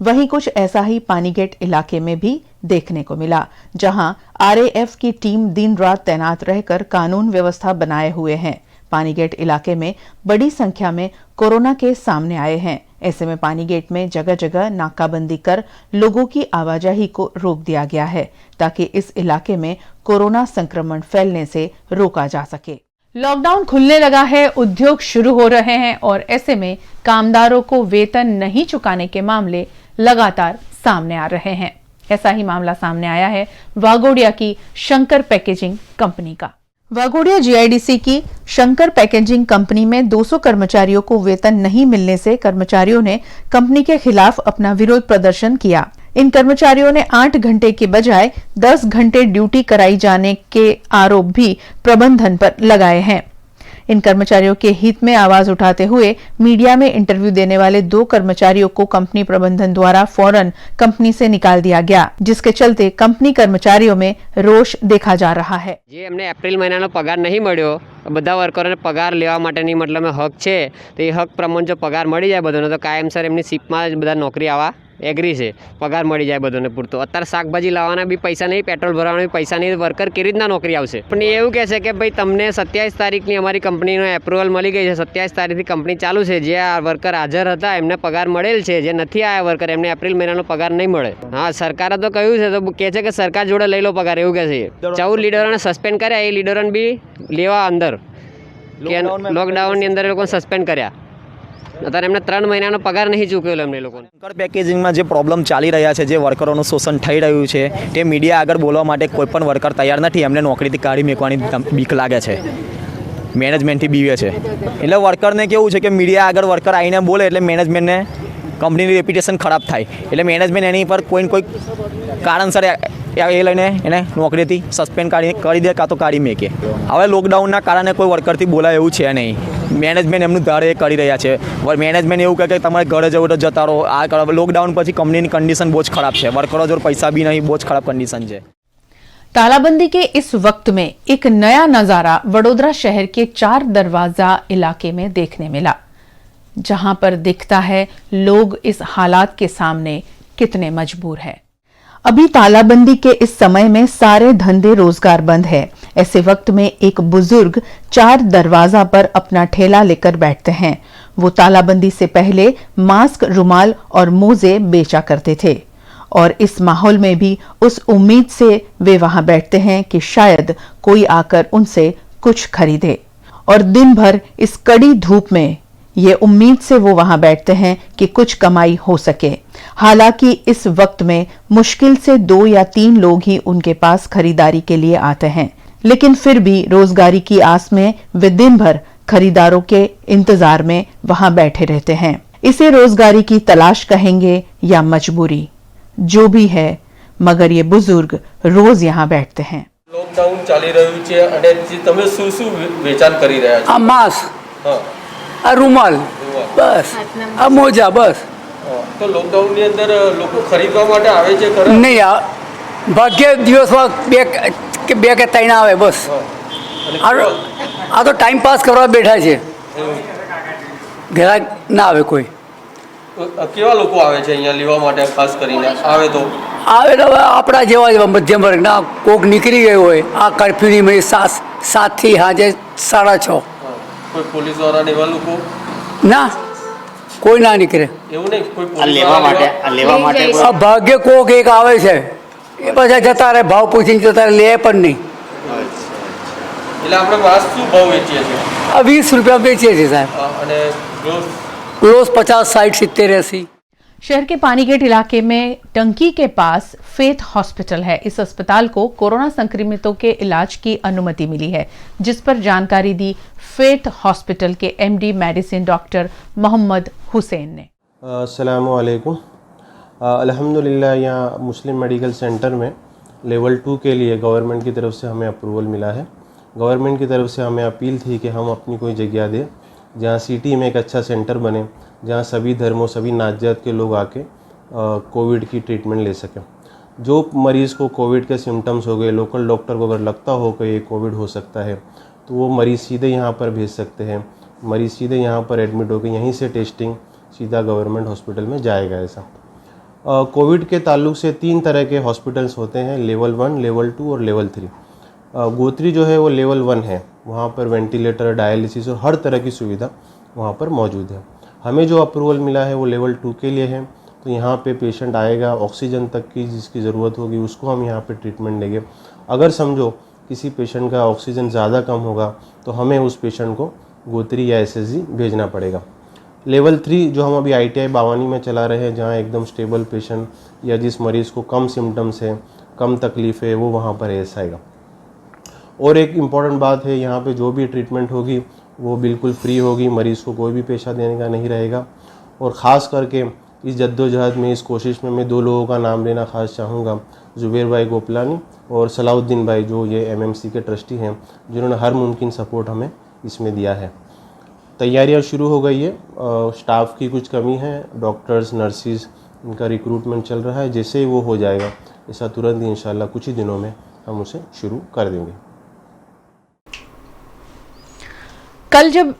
वहीं कुछ ऐसा ही पानीगेट इलाके में भी देखने को मिला, जहां आरएएफ की टीम दिन रात तैनात रहकर कानून व्यवस्था बनाए हुए हैं। पानीगेट इलाके में बड़ी संख्या में कोरोना केस सामने आए हैं। ऐसे में पानीगेट में जगह जगह नाकाबंदी कर लोगों की आवाजाही को रोक दिया गया है ताकि इस इलाके में कोरोना संक्रमण फैलने से रोका जा सके। लॉकडाउन खुलने लगा है, उद्योग शुरू हो रहे हैं और ऐसे में कामदारों को वेतन नहीं चुकाने के मामले लगातार सामने आ रहे हैं। ऐसा ही मामला सामने आया है वाघोडिया की शंकर पैकेजिंग कंपनी का। वाघोडिया जीआईडीसी की शंकर पैकेजिंग कंपनी में 200 कर्मचारियों को वेतन नहीं मिलने से कर्मचारियों ने कंपनी के खिलाफ अपना विरोध प्रदर्शन किया। इन कर्मचारियों ने 8 घंटे के बजाय 10 घंटे ड्यूटी कराई जाने के आरोप भी प्रबंधन पर लगाए हैं। इन कर्मचारियों के हित में आवाज उठाते हुए मीडिया में इंटरव्यू देने वाले 2 कर्मचारियों को कंपनी प्रबंधन द्वारा फौरन कंपनी से निकाल दिया गया, जिसके चलते कंपनी कर्मचारियों में रोष देखा जा रहा है। જે એમને એપ્રિલ મહિનાનો પગાર નહીં મળ્યો, બધા વર્કરોને પગાર લેવા માટેની મતલબ હક છે, તો એ હક પ્રમાણે જો પગાર મળી જાય બધાને તો કાયમસર એમની શિપમાં બધા નોકરી આવવા એગ્રી છે પગાર મળી જાય બધાને પૂરતો. અત્યારે શાકભાજી લાવવાના બી પૈસા નહીં, પેટ્રોલ ભરવાના બી પૈસા નહીં, વર્કર કેવી રીતના નોકરી આવશે? પણ એ એવું કહે છે કે ભાઈ તમને 27 તારીખની અમારી કંપનીનો એપ્રુવલ મળી ગઈ છે, 27 તારીખથી કંપની ચાલુ છે, જે આ વર્કર હાજર હતા એમને પગાર મળેલ છે, જે નથી આવ્યા વર્કર એમને એપ્રિલ મહિનાનો પગાર નહીં મળે. હા, સરકારે તો કહ્યું છે, તો કહે છે કે સરકાર જોડે લઈ લો પગાર, એવું કહે છે. 14 લીડરોને સસ્પેન્ડ કર્યા, એ લીડરોને બી લેવા અંદર કે લોકડાઉનની અંદર એ લોકોને સસ્પેન્ડ કર્યા. અત્યારે એમને 3 મહિનાનો પગાર નહીં ચૂકવેલો એમને લોકોને. પેકેજિંગમાં જે પ્રોબ્લેમ ચાલી રહ્યા છે, જે વર્કરોનું શોષણ થઈ રહ્યું છે, તે મીડિયા આગળ બોલવા માટે કોઈ પણ વર્કર તૈયાર નથી. એમને નોકરીથી કાઢી મૂકવાની બીક લાગે છે, મેનેજમેન્ટથી બીવે છે. એટલે વર્કરને કેવું છે કે મીડિયા આગળ વર્કર આવીને બોલે એટલે મેનેજમેન્ટને કંપનીની રેપ્યુટેશન ખરાબ થાય, એટલે મેનેજમેન્ટ એની પર કોઈ કોઈ કારણસર એ લઈને એને નોકરીથી સસ્પેન્ડ કરી દે કાં તો કાઢી મૂકે. હવે લોકડાઉનના કારણે કોઈ વર્કરથી બોલાય એવું છે નહીં. મેનેજમેન્ટ એમનું ધારે કરી રહ્યા છે. મેનેજમેન્ટ એવું કહે કે તમારે ઘરે જવું તો જતા રહો. આ લોકડાઉન પછી કંપનીની કંડીશન બહુ જ ખરાબ છે. વર્કરો જોડે પૈસા भी नहीं, बहुत खराब कंडीशन है. तालाबंदी के इस वक्त में एक नया नजारा वडोदरा शहर के 4 दरवाजा इलाके में देखने मिला, जहां पर दिखता है लोग इस हालात के सामने कितने मजबूर है. अभी तालाबंदी के इस समय में सारे धंधे रोजगार बंद है. ऐसे वक्त में एक बुजुर्ग 4 दरवाजा पर अपना ठेला लेकर बैठते हैं. वो तालाबंदी से पहले मास्क, रुमाल और मोजे बेचा करते थे और इस माहौल में भी उस उम्मीद से वे वहां बैठते हैं कि शायद कोई आकर उनसे कुछ खरीदे. और दिन भर इस कड़ी धूप में ये उम्मीद से वो वहां बैठते हैं कि कुछ कमाई हो सके. हालांकि इस वक्त में मुश्किल से 2 या 3 लोग ही उनके पास खरीदारी के लिए आते हैं, लेकिन फिर भी रोजगारी की आस में वे दिन भर खरीदारों के इंतजार में वहां बैठे रहते हैं. इसे रोजगारी की तलाश कहेंगे या मजबूरी, जो भी है, मगर ये बुजुर्ग रोज यहाँ बैठते हैं. લોકડાઉન ચાલી રહ્યું છે અને તમે શું શું વેચાણ કરી રહ્યા છો? આ માસ્ક, આ રૂમાલ, બસ આ મોજા, બસ. તો લોકડાઉનની અંદર લોકો ખરીદવા માટે આવે છે ખરા? નહીં, ભાગ્ય દિવસમાં બે કે 3 આવે બસ. આ તો ટાઈમ પાસ કરવા બેઠા છે, ગ્રાહક ના આવે કોઈ. કેવા લોકો આવે છે અહીંયા લેવા માટે? ખાસ કરીને આવે તો આપણા જેવા મધ્યમ વર્ગના, કોક નીકળી ગયો હોય આ કર્ફ્યુની મેં 7 થી સાંજે 6:30. કોઈ પોલીસ વાળા એવા લોકો ના, કોઈ ના નીકળે એવું નહીં. કોઈ લેવા માટે ભાગ્ય કોક એક આવે છે, એ પછી જતા રહે, ભાવ પૂછીને જતા લે પણ નહીં. એટલે આપણે માસ્ક શું ભાવ વેચીએ છીએ? આ 20 રૂપિયા बेचे थे साहब. અને ग्लोव्स 50, 60, 70, 80. शहर के पानीगेट इलाके में टंकी के पास फेथ हॉस्पिटल है. इस अस्पताल को कोरोना संक्रमितों के इलाज की अनुमति मिली है, जिस पर जानकारी दी फेथ हॉस्पिटल के MD medicine doctor Mohammed Hussain ने. अस्सलाम वालेकुम. अल्हम्दुलिल्लाह यहाँ मुस्लिम मेडिकल सेंटर में लेवल 2 के लिए गवर्नमेंट की तरफ से हमें अप्रूवल मिला है. गवर्नमेंट की तरफ से हमें अपील थी कि हम अपनी कोई जगह दें जहाँ सिटी में एक अच्छा सेंटर बने, जहाँ सभी धर्मों, सभी नात जात के लोग आके कोविड की ट्रीटमेंट ले सकें. जो मरीज़ को कोविड के सिम्टम्स हो गए, लोकल डॉक्टर को अगर लगता हो कि ये कोविड हो सकता है, तो वो मरीज़ सीधे यहाँ पर भेज सकते हैं. मरीज़ सीधे यहाँ पर एडमिट होकर यहीं से टेस्टिंग सीधा गवर्नमेंट हॉस्पिटल में जाएगा. ऐसा कोविड के ताल्लुक से 3 तरह के हॉस्पिटल्स होते हैं, लेवल 1, लेवल 2 और लेवल 3. गोत्री जो है वो लेवल 1 है, वहाँ पर वेंटिलेटर, डायलिसिस और हर तरह की सुविधा वहाँ पर मौजूद है. हमें जो अप्रूवल मिला है वो लेवल 2 के लिए है. तो यहाँ पे पेशेंट आएगा, ऑक्सीजन तक की जिसकी ज़रूरत होगी उसको हम यहाँ पे ट्रीटमेंट देंगे. अगर समझो किसी पेशेंट का ऑक्सीजन ज़्यादा कम होगा तो हमें उस पेशेंट को गोत्री या SSG भेजना पड़ेगा. लेवल 3 जो हम अभी ITI बावानी में चला रहे हैं, जहाँ एकदम स्टेबल पेशेंट या जिस मरीज़ को कम सिम्टम्स है, कम तकलीफ़ है, वो वहाँ पर ऐसा आएगा. और एक इम्पॉर्टेंट बात है, यहाँ पे जो भी ट्रीटमेंट होगी वो बिल्कुल फ्री होगी, मरीज़ को कोई भी पैसा देने का नहीं रहेगा. और ख़ास करके इस जद्दोजहद में, इस कोशिश में मैं 2 लोगों का नाम लेना ख़ास चाहूँगा, जुबैर भाई गोपलानी और सलाउद्दीन भाई, जो ये MMC के ट्रस्टी हैं, जिन्होंने हर मुमकिन सपोर्ट हमें इसमें दिया है. तैयारियाँ शुरू हो गई है. स्टाफ की कुछ कमी है, डॉक्टर्स, नर्सिस, इनका रिक्रूटमेंट चल रहा है. जैसे ही वो हो जाएगा, ऐसा तुरंत ही इंशाल्लाह कुछ ही दिनों में हम उसे शुरू कर देंगे. कल जब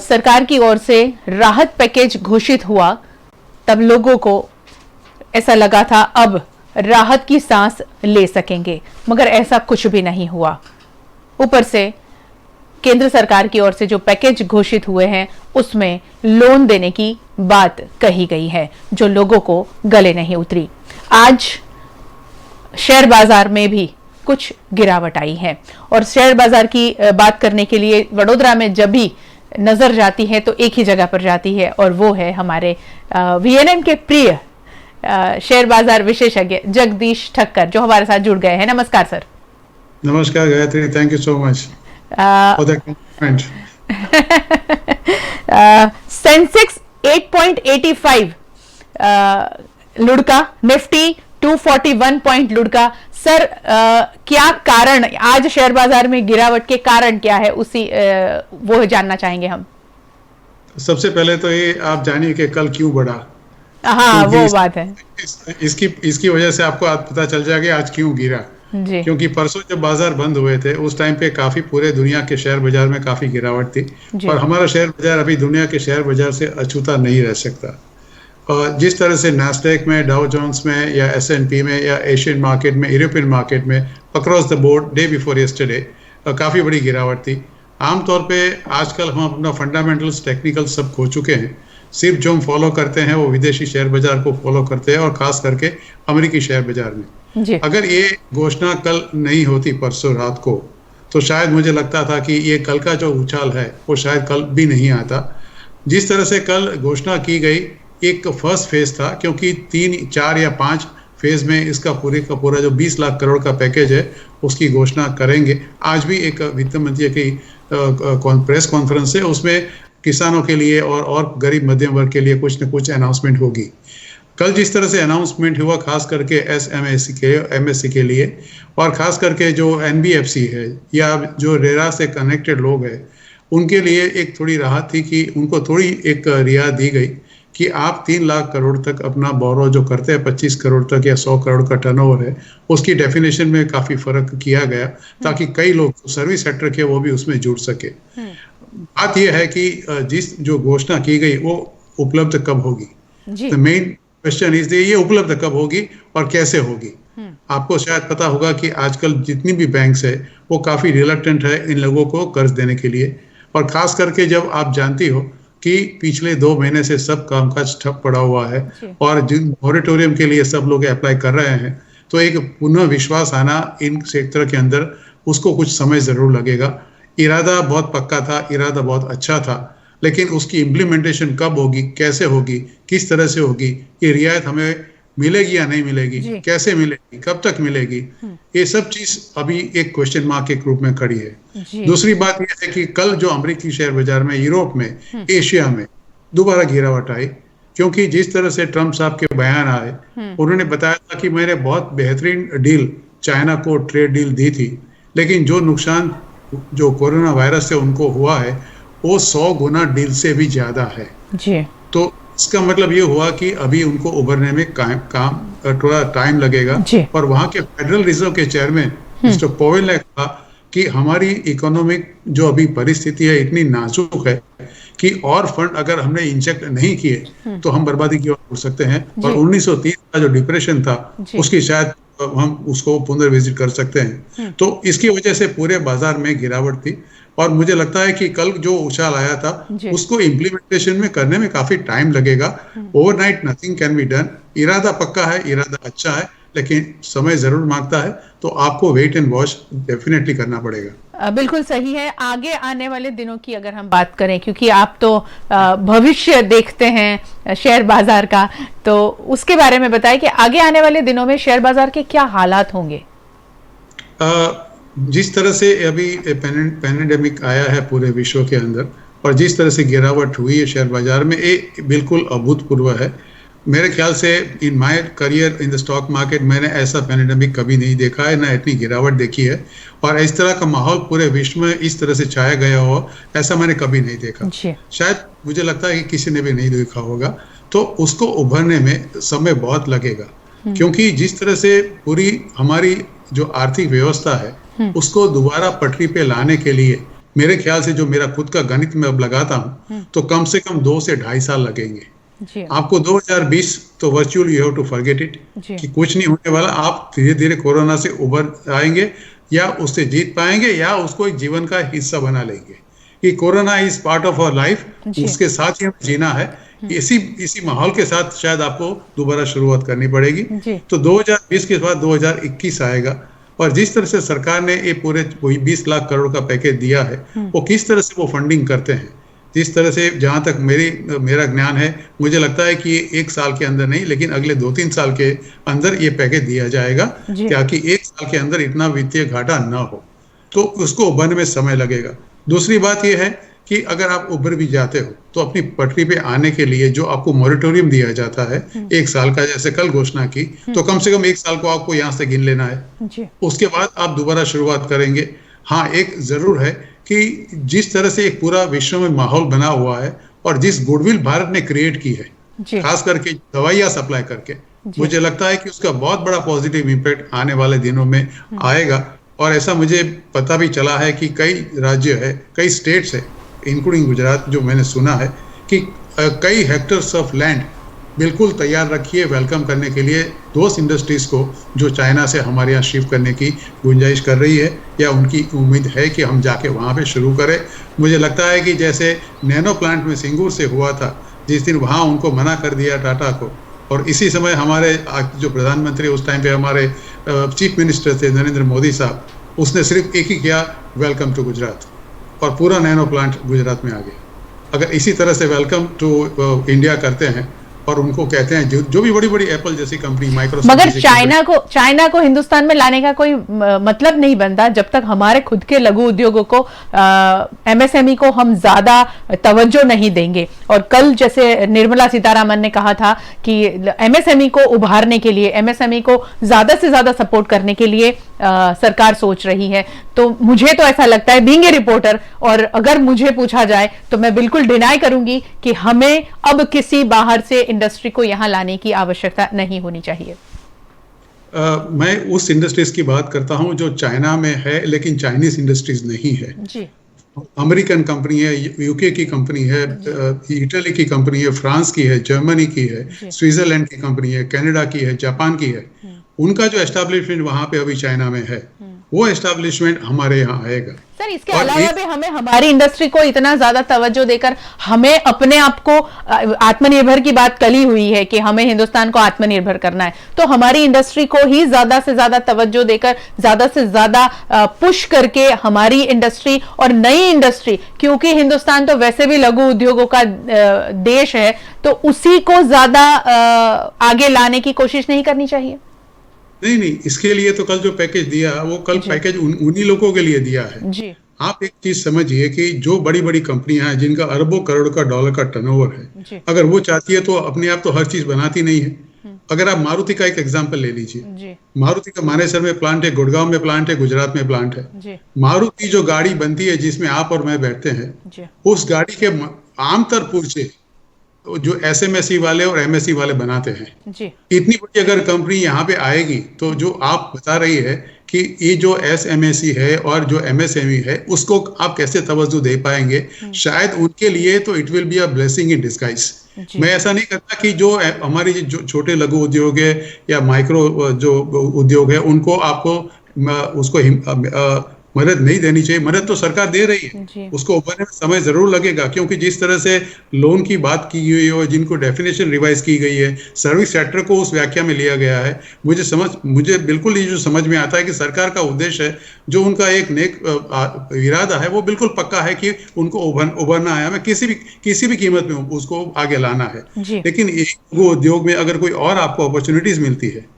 सरकार की ओर से राहत पैकेज घोषित हुआ, तब लोगों को ऐसा लगा था अब राहत की सांस ले सकेंगे, मगर ऐसा कुछ भी नहीं हुआ। ऊपर से केंद्र सरकार की ओर से जो पैकेज घोषित हुए हैं उसमें लोन देने की बात कही गई है, जो लोगों को गले नहीं उतरी। आज शेयर बाजार में भी कुछ गिरावट आई है और शेयर बाजार की बात करने के लिए वडोदरा में जब भी नजर जाती है तो एक ही जगह पर जाती है और वो है हमारे वीएनएम के प्रिय शेयर बाजार विशेषज्ञ जगदीश ठक्कर, जो हमारे साथ जुड़ गए हैं। नमस्कार सर। नमस्कार Gayatri, thank you so much for the comment. Sensex 8.85 लुढ़का, निफ्टी 241 पॉइंट लुढ़का। सर क्या कारण, आज शेयर बाजार में गिरावट के कारण क्या है, वो जानना चाहेंगे हम। सबसे पहले तो ये आप जानिए कि कल क्यों बढ़ा। हाँ, वो बात है। इसकी वजह से आपको आज पता चल जाएगा आज क्यों गिरा जी। क्योंकि परसों जब बाजार बंद हुए थे उस टाइम पे काफी पूरे दुनिया के शेयर बाजार में काफी गिरावट थी और हमारा शेयर बाजार अभी दुनिया के शेयर बाजार से अछूता नहीं रह सकता। और जिस तरह से नास्डेक में, डाउ जोन्स में या S&P में या एशियन मार्केट में, यूरोपियन मार्केट में across the board day before yesterday काफ़ी बड़ी गिरावट थी। आमतौर पे आजकल हम अपना फंडामेंटल्स, टेक्निकल सब खो चुके हैं। सिर्फ जो हम फॉलो करते हैं वो विदेशी शेयर बाजार को फॉलो करते हैं और खास करके अमेरिकी शेयर बाजार में। अगर ये घोषणा कल नहीं होती परसों रात को तो शायद मुझे लगता था कि ये कल का जो उछाल है वो शायद कल भी नहीं आता। जिस तरह से कल घोषणा की गई एक फर्स्ट फेज था, क्योंकि 3, 4 या 5 फेज में इसका पूरे का पूरा जो 20 लाख करोड़ का पैकेज है उसकी घोषणा करेंगे। आज भी एक वित्त मंत्री की प्रेस कॉन्फ्रेंस है, उसमें किसानों के लिए और गरीब मध्यम वर्ग के लिए कुछ न कुछ अनाउंसमेंट होगी। कल जिस तरह से अनाउंसमेंट हुआ खास करके एमएससी के लिए और खास करके जो NBFC है या जो रेरा से कनेक्टेड लोग हैं उनके लिए एक थोड़ी राहत थी कि उनको थोड़ी एक रियायत दी गई कि आप 3 लाख करोड़ तक अपना बोरो जो करते हैं 25 करोड़ तक या 100 करोड़ का टर्नओवर है उसकी डेफिनेशन में काफ़ी फ़र्क किया गया ताकि कई लोग सर्विस सेक्टर के वो भी उसमें जुड़ सके। बात यह है कि जो घोषणा की गई वो उपलब्ध कब होगी। द मेन क्वेश्चन इज ये उपलब्ध कब होगी और कैसे होगी। आपको शायद पता होगा कि आजकल जितनी भी बैंक्स है वो काफ़ी रिलक्टेंट है इन लोगों को कर्ज देने के लिए, और ख़ास करके जब आप जानती हो कि पिछले 2 महीने से सब कामकाज ठप पड़ा हुआ है और जिन मॉरेटोरियम के लिए सब लोग अप्लाई कर रहे हैं तो एक पुनः विश्वास आना इन सेक्टर के अंदर उसको कुछ समय ज़रूर लगेगा। इरादा बहुत पक्का था, इरादा बहुत अच्छा था, लेकिन उसकी इम्प्लीमेंटेशन कब होगी, कैसे होगी, किस तरह से होगी, ये रियायत हमें मिलेगी या नहीं मिलेगी, कैसे मिलेगी, कब तक मिलेगी, ये सब चीज अभी एक क्वेश्चन मार्क के रूप में खड़ी है। दूसरी बात यह है कि कल जो अमेरिकी शेयर बाजार में, यूरोप में, एशिया में दोबारा गिरावट आई, क्योंकि जिस तरह से ट्रम्प साहब के बयान आए उन्होंने बताया था कि मैंने बहुत बेहतरीन डील चाइना को ट्रेड डील दी थी, लेकिन जो नुकसान जो कोरोना वायरस से उनको हुआ है वो 100 गुना डील से भी ज्यादा है जी। तो इसका मतलब ये हुआ कि अभी उनको उभरने में काम थोड़ा टाइम लगेगा। और वहाँ के फेडरल रिजर्व के चेयरमैन मिस्टर पोवेल ने कहा कि हमारी इकोनॉमिक जो अभी परिस्थिति है इतनी नाजुक है कि और फंड अगर हमने इंजेक्ट नहीं किए तो हम बर्बादी की ओर उड़ सकते हैं, और 1930 का जो डिप्रेशन था उसकी शायद हम उसको पुनर्विजिट कर सकते हैं। तो इसकी वजह से पूरे बाजार में गिरावट थी और मुझे लगता है कि कल जो उछाल आया था उसको इम्प्लीमेंटेशन में करने में काफी टाइम लगेगा। Overnight nothing can be done. इरादा पक्का है, इरादा अच्छा है, लेकिन समय जरूर मांगता है, तो आपको वेट एंड वॉच डेफिनेटली करना पड़ेगा। बिल्कुल सही है। आगे आने वाले दिनों की अगर हम बात करें, क्योंकि आप तो भविष्य देखते हैं शेयर बाजार का, तो उसके बारे में बताएं कि आगे आने वाले दिनों में शेयर बाजार के क्या हालात होंगे। जिस तरह से अभी पैंडेमिक आया है पूरे विश्व के अंदर और जिस तरह से गिरावट हुई है शेयर बाजार में, ये बिल्कुल अभूतपूर्व है। मेरे ख्याल से in my career in the stock market मैंने ऐसा पैंडेमिक कभी नहीं देखा है, ना इतनी गिरावट देखी है, और इस तरह का माहौल पूरे विश्व में इस तरह से छाया गया हो ऐसा मैंने कभी नहीं देखा। शायद मुझे लगता है कि किसी ने भी नहीं देखा होगा। तो उसको उभरने में समय बहुत लगेगा, क्योंकि जिस तरह से पूरी हमारी जो आर्थिक व्यवस्था है उसको दोबारा पटरी पे लाने के लिए मेरे ख्याल से जो मेरा खुद का गणित में अब लगाता हूँ तो कम से कम 2 से 2.5 साल लगेंगे। आपको 2020 तो virtually you have to forget it कि कुछ नहीं होने वाला। आप धीरे धीरे कोरोना से उभर आएंगे या उससे जीत पाएंगे या उसको एक जीवन का हिस्सा बना लेंगे कि corona is part of our life, उसके साथ ही हमें जीना है। इसी माहौल के साथ शायद आपको दोबारा शुरुआत करनी पड़ेगी। तो 2020 के बाद 2021 आएगा और जिस तरह से सरकार ने ये पूरे 20 लाख करोड़ का पैकेज दिया है, वो किस तरह से वो फंडिंग करते हैं, जिस तरह से जहां तक मेरा ज्ञान है, मुझे लगता है कि ये 1 साल के अंदर नहीं लेकिन अगले 2-3 साल के अंदर ये पैकेज दिया जाएगा ताकि 1 साल के अंदर इतना वित्तीय घाटा न हो। तो उसको उभरने में समय लगेगा। दूसरी बात यह है कि अगर आप उभर भी जाते हो तो अपनी पटरी पे आने के लिए जो आपको मॉरिटोरियम दिया जाता है 1 साल का, जैसे कल घोषणा की, तो कम से कम 1 साल को आपको यहाँ से गिन लेना है। उसके बाद आप दोबारा शुरुआत करेंगे। हाँ, एक जरूर है कि जिस तरह से एक पूरा विश्व में माहौल बना हुआ है और जिस गुडविल भारत ने क्रिएट की है, खास करके दवाइयाँ सप्लाई करके, मुझे लगता है कि उसका बहुत बड़ा पॉजिटिव इम्पैक्ट आने वाले दिनों में आएगा। और ऐसा मुझे पता भी चला है कि कई राज्य है, कई स्टेट्स है, इंक्लूडिंग गुजरात, जो मैंने सुना है कि कई हेक्टर्स ऑफ लैंड बिल्कुल तैयार रखी है वेलकम करने के लिए दोस्त इंडस्ट्रीज को जो चाइना से हमारे यहाँ शिफ्ट करने की गुंजाइश कर रही है या उनकी उम्मीद है कि हम जाके वहाँ पे शुरू करें। मुझे लगता है कि जैसे नैनो प्लांट में सिंगूर से हुआ था, जिस दिन वहाँ उनको मना कर दिया टाटा को, और इसी समय हमारे जो प्रधानमंत्री उस टाइम पे हमारे चीफ मिनिस्टर थे नरेंद्र मोदी साहब, उसने सिर्फ एक ही किया, वेलकम टू गुजरात, और पूरा नैनो प्लांट गुजरात में आ गया। अगर इसी तरह से वेलकम टू इंडिया करते हैं और उनको कहते हैं जो भी बड़ी बड़ी एप्पल जैसी कंपनी, माइक्रोसॉफ्ट, मगर चाइना को हिंदुस्तान में लाने का कोई मतलब नहीं बनता जब तक हमारे खुद के लघु उद्योगों को एमएसएमई को हम ज्यादा तवज्जो नहीं देंगे। और कल जैसे निर्मला सीतारामन ने कहा था कि एमएसएमई को उभारने के लिए, एमएसएमई को ज्यादा से ज्यादा सपोर्ट करने के लिए सरकार सोच रही है। तो मुझे तो ऐसा लगता है, बीइंग ए रिपोर्टर, और अगर मुझे पूछा जाए तो मैं बिल्कुल डिनाई करूंगी कि हमें अब किसी बाहर से इंडस्ट्री को यहां लाने की आवश्यकता नहीं होनी चाहिए। मैं उस इंडस्ट्रीज की बात करता हूं जो चाइना में है लेकिन चाइनीज इंडस्ट्रीज नहीं है जी। अमेरिकन कंपनी है, यूके की कंपनी है, इटली की कंपनी है, फ्रांस की है, जर्मनी की है, स्विट्जरलैंड की कंपनी है, कनाडा की है, जापान की है। उनका जो एस्टेब्लिशमेंट वहां पे अभी चाइना में है, वो एस्टेब्लिशमेंट हमारे यहाँ आएगा। सर, इसके अलावा भी हमें हमारी इंडस्ट्री को इतना ज्यादा तवज्जो देकर हमें अपने आप को आत्मनिर्भर की बात कल ही हुई है कि हमें हिंदुस्तान को आत्मनिर्भर करना है, तो हमारी इंडस्ट्री को ही ज्यादा से ज्यादा तवज्जो देकर, ज्यादा से ज्यादा पुश करके हमारी इंडस्ट्री और नई इंडस्ट्री, क्योंकि हिंदुस्तान तो वैसे भी लघु उद्योगों का देश है, तो उसी को ज्यादा आगे लाने की कोशिश नहीं करनी चाहिए। नहीं, इसके लिए तो कल जो पैकेज दिया वो कल पैकेज उन्हीं लोगों के लिए दिया है जी। आप एक चीज समझिए कि जो बड़ी बड़ी कंपनियां हैं जिनका अरबों करोड़ का डॉलर का टर्नओवर है, अगर वो चाहती है तो अपने आप तो हर चीज बनाती नहीं है। अगर आप मारुति का एक एग्जांपल ले लीजिए, मारुति का मानेसर में प्लांट है, गुड़गांव में प्लांट है, गुजरात में प्लांट है। मारुति जो गाड़ी बनती है जिसमें आप और मैं बैठते हैं, उस गाड़ी के आमतौर पुर्जे जो एसएमएसई वाले और एमएसई वाले बनाते हैं जी। इतनी बड़ी अगर कंपनी यहाँ पे आएगी तो जो आप बता रही है कि ये जो एसएमएसई है और जो एमएसएमई है उसको आप कैसे तवज्जो दे पाएंगे, शायद उनके लिए तो it will be a blessing in disguise. मैं ऐसा नहीं करता कि जो हमारी जो छोटे लघु उद्योग है या माइक्रो जो उद्योग है उनको आपको उसको मदद नहीं देनी चाहिए। मदद तो सरकार दे रही है, उसको उभरने में समय जरूर लगेगा, क्योंकि जिस तरह से लोन की बात की गई है और जिनको डेफिनेशन रिवाइज की गई है, सर्विस सेक्टर को उस व्याख्या में लिया गया है, मुझे बिल्कुल ये जो समझ में आता है कि सरकार का उद्देश्य है, जो उनका एक नेक इरादा है, वो बिल्कुल पक्का है कि उनको उभरना है, हमें किसी भी कीमत में उसको आगे लाना है। लेकिन वो उद्योग में अगर कोई और आपको अपॉर्चुनिटीज मिलती है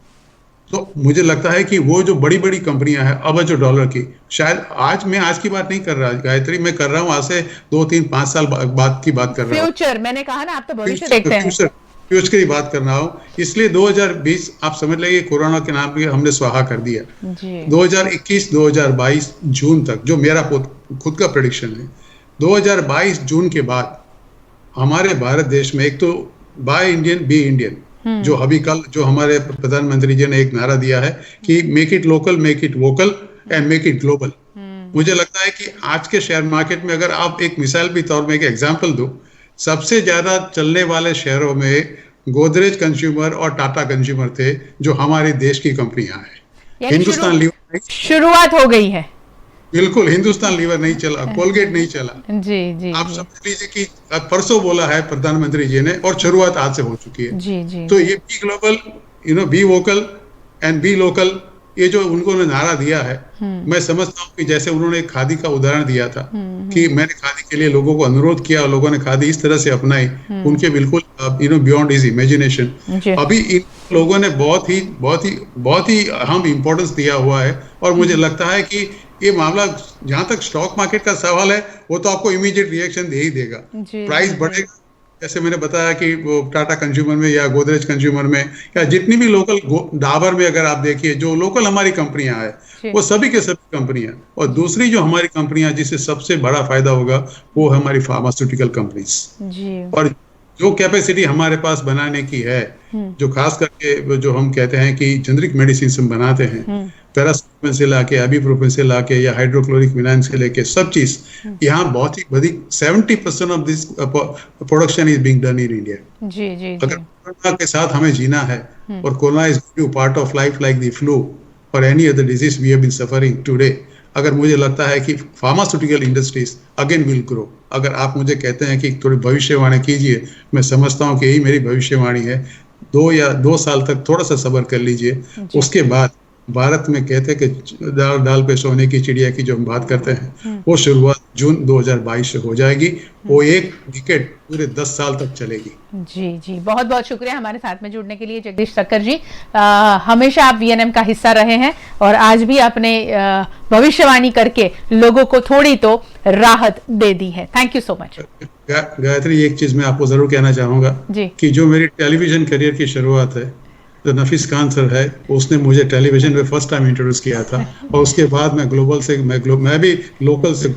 तो मुझे लगता है कि वो जो बड़ी बड़ी कंपनियां हैं अरबों डॉलर की, शायद मैं आज की बात नहीं कर रहा गायत्री, मैं कर रहा हूँ आज से 2-3-5 साल बाद की बात कर रहा हूँ। फ्यूचर, मैंने कहा ना, आप तो भविष्य देखते हैं। फ्यूचर की बात कर रहा हूँ, इसलिए 2020 आप समझ लीजिए कोरोना के नाम पे हमने स्वाहा कर दिया। 2021-2022 जून तक जो मेरा खुद का प्रेडिक्शन है, 2022 जून के बाद हमारे भारत देश में एक तो बाय इंडियन बी इंडियन, जो अभी कल जो हमारे प्रधानमंत्री जी ने एक नारा दिया है कि make it local, make it vocal and make it global. मुझे लगता है कि आज के शेयर मार्केट में अगर आप एक मिसाल के तौर में एक एग्जांपल दो सबसे ज़्यादा चलने वाले शहरों में गोदरेज कंज्यूमर और टाटा कंज्यूमर थे, जो हमारे देश की कंपनियां हैं। हिंदुस्तान लीवर शुरुआत हो गई है। बिल्कुल, हिंदुस्तान लीवर नहीं चला, कोलगेट नहीं चला। जी आप समझ लीजिए कि परसों बोला है प्रधानमंत्री जी ने और शुरुआत आज से हो चुकी है। जी। तो ये be global, be vocal and be local, ये जो उन्होंने नारा दिया है, मैं समझता हूँ कि जैसे उन्होंने खादी का उदाहरण दिया था कि मैंने खादी के लिए लोगों को अनुरोध किया और लोगों ने खादी इस तरह से अपनाई, उनके बिल्कुल बियॉन्ड हिज इमेजिनेशन। अभी इन लोगों ने बहुत ही अहम इम्पोर्टेंस दिया हुआ है और मुझे लगता है कि ये मामला, जहां तक स्टॉक मार्केट का सवाल है, वो तो आपको इमीडिएट रिएक्शन दे ही देगा। प्राइस बढ़ेगा, जैसे मैंने बताया कि वो टाटा कंज्यूमर में या गोदरेज कंज्यूमर में या जितनी भी लोकल, डाबर में अगर आप देखिए जो लोकल हमारी कंपनियां हैं, वो सभी के सभी कंपनियां। और दूसरी जो हमारी कंपनियां जिससे सबसे बड़ा फायदा होगा वो हमारी फार्मास्यूटिकल कंपनीज। और जो कैपेसिटी हमारे पास बनाने की है, जो खास करके जो हम कहते हैं कि जेनरिक मेडिसिन हम बनाते हैं, पैरासिटामोल से लाके इबुप्रोफेन से लाके या हाइड्रोक्लोरिक विनाइन से लेके सब चीज, यहाँ बहुत ही बड़ी 70% of this production is being done in India. जी। अगर कोरोना के साथ हमें जीना है और corona is part of life like the flu और any other disease we have been suffering today, अगर मुझे लगता है कि pharmaceutical industries again will grow. अगर आप मुझे कहते हैं कि थोड़ी भविष्यवाणी कीजिए, मैं समझता हूँ कि यही मेरी भविष्यवाणी है। 2 साल तक थोड़ा सा सब्र कर लीजिए, उसके बाद भारत में कहते हैं कि डाल पे सोने की चिड़िया की जो हम बात करते हैं, वो शुरुआत जून 2022 से हो जाएगी। वो एक डिकेड पूरे 10 साल तक चलेगी। जी, बहुत बहुत शुक्रिया हमारे साथ में जुड़ने के लिए जगदीश ठक्कर जी। हमेशा आप वीएनएम का हिस्सा रहे हैं और आज भी आपने भविष्यवाणी करके लोगों को थोड़ी तो राहत दे दी है। Thank you so much. Gayatri, एक चीज मैं आपको जरूर कहना चाहूंगा कि जो मेरी टेलीविजन करियर की शुरुआत है, जो नफीस खान सर है, उसने मुझे टेलीविजन में फर्स्ट टाइम इंट्रोड्यूस किया था और उसके बाद मैं ग्लोबल से मैं भी लोकल से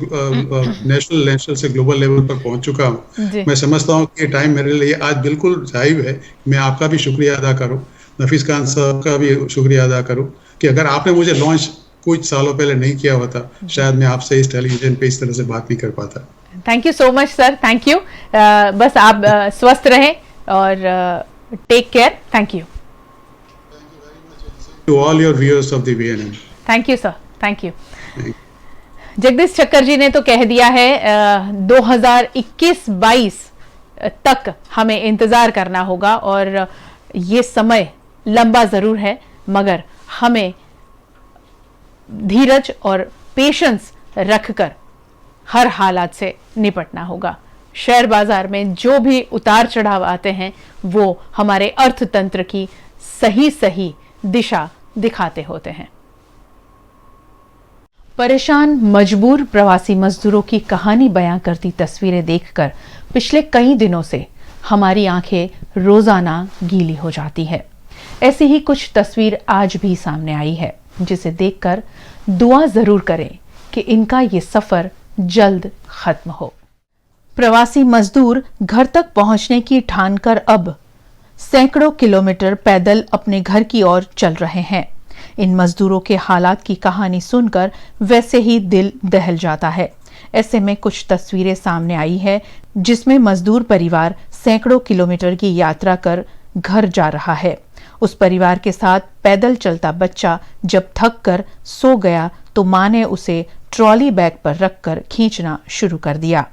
नेशनल से ग्लोबल लेवल पर पहुंच चुका हूं। मैं समझता हूं कि ये टाइम मेरे लिए आज बिल्कुल जायज है। मैं आपका भी शुक्रिया अदा करूं, नफीस खान साहब का भी शुक्रिया अदा करूं कि अगर आपने मुझे लॉन्च कुछ सालों पहले नहीं किया होता, शायद मैं आपसे इस टेलीविजन पे इस तरह से बात नहीं कर पाता। Thank you so much sir, thank you. बस आप स्वस्थ रहें और take care. Thank you to all your viewers of the VNM. Thank you sir, thank you. Jagdish Thakkar ji ने तो कह दिया है 2021-22 तक हमें इंतजार करना होगा और ये समय लंबा जरूर है, मगर हमें धीरज और पेशेंस रखकर हर हालात से निपटना होगा। शेयर बाजार में जो भी उतार चढ़ाव आते हैं वो हमारे अर्थतंत्र की सही दिशा दिखाते होते हैं। परेशान मजबूर प्रवासी मजदूरों की कहानी बयां करती तस्वीरें देखकर पिछले कई दिनों से हमारी आंखें रोजाना गीली हो जाती है। ऐसी ही कुछ तस्वीर आज भी सामने आई है, जिसे देखकर दुआ जरूर करें कि इनका ये सफर जल्द खत्म हो। प्रवासी मजदूर घर तक पहुंचने की ठानकर अब सैकड़ों किलोमीटर पैदल अपने घर की ओर चल रहे हैं। इन मजदूरों के हालात की कहानी सुनकर वैसे ही दिल दहल जाता है। ऐसे में कुछ तस्वीरें सामने आई है जिसमें मजदूर परिवार सैकड़ों किलोमीटर की यात्रा कर घर जा रहा है। उस परिवार के साथ पैदल चलता बच्चा जब थक कर सो गया तो मां ने उसे ट्रॉली बैग पर रखकर खींचना शुरू कर दिया।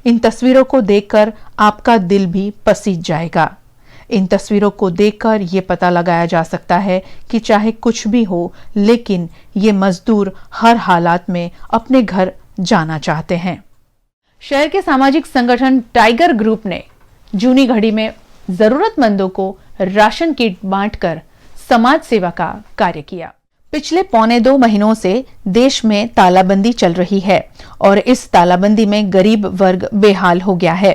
इन तस्वीरों को देखकर आपका दिल भी पसीज जाएगा। इन तस्वीरों को देखकर ये पता लगाया जा सकता है कि चाहे कुछ भी हो, लेकिन ये मजदूर हर हालात में अपने घर जाना चाहते हैं। शहर के सामाजिक संगठन टाइगर ग्रुप ने जूनी घड़ी में जरूरतमंदों को राशन किट बांटकर समाज सेवा का कार्य किया। पिछले 1.25 महीनों से देश में तालाबंदी चल रही है और इस तालाबंदी में गरीब वर्ग बेहाल हो गया है।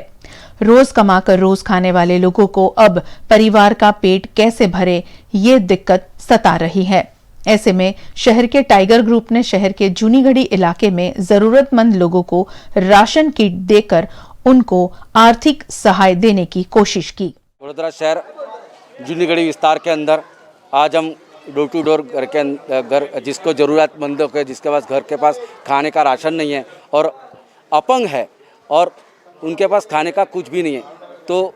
रोज कमाकर रोज खाने वाले लोगों को अब परिवार का पेट कैसे भरे, ये दिक्कत सता रही है। ऐसे में शहर के टाइगर ग्रुप ने शहर के जूनीगढ़ी इलाके में जरूरतमंद लोगों को राशन किट देकर उनको आर्थिक सहाय देने की कोशिश की। वडोदरा शहर जूनीगढ़ी विस्तार के अंदर आज हम डोर टू डोर घर जिसको ज़रूरतमंदों के जिसके पास घर के पास खाने का राशन नहीं है और अपंग है और उनके पास खाने का कुछ भी नहीं है। तो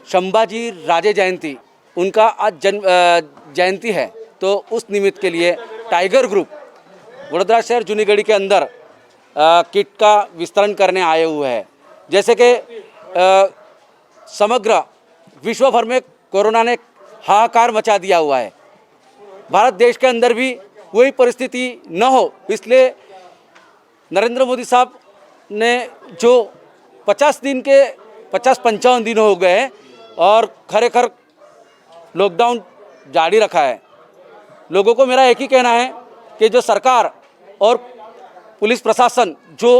संभाजी राजे जयंती उनका आज जयंती है, तो उस निमित्त के लिए टाइगर ग्रुप वडोदरा शहर जूनीगढ़ी के अंदर किट का वितरण करने आए हुए हैं। जैसे कि समग्र विश्व भर में कोरोना ने हाहाकार मचा दिया हुआ है, भारत देश के अंदर भी वही परिस्थिति न हो, इसलिए नरेंद्र मोदी साहब ने जो 50-55 दिन हो गए हैं और खरेखर लॉकडाउन जारी रखा है। लोगों को मेरा एक ही कहना है कि जो सरकार और पुलिस प्रशासन जो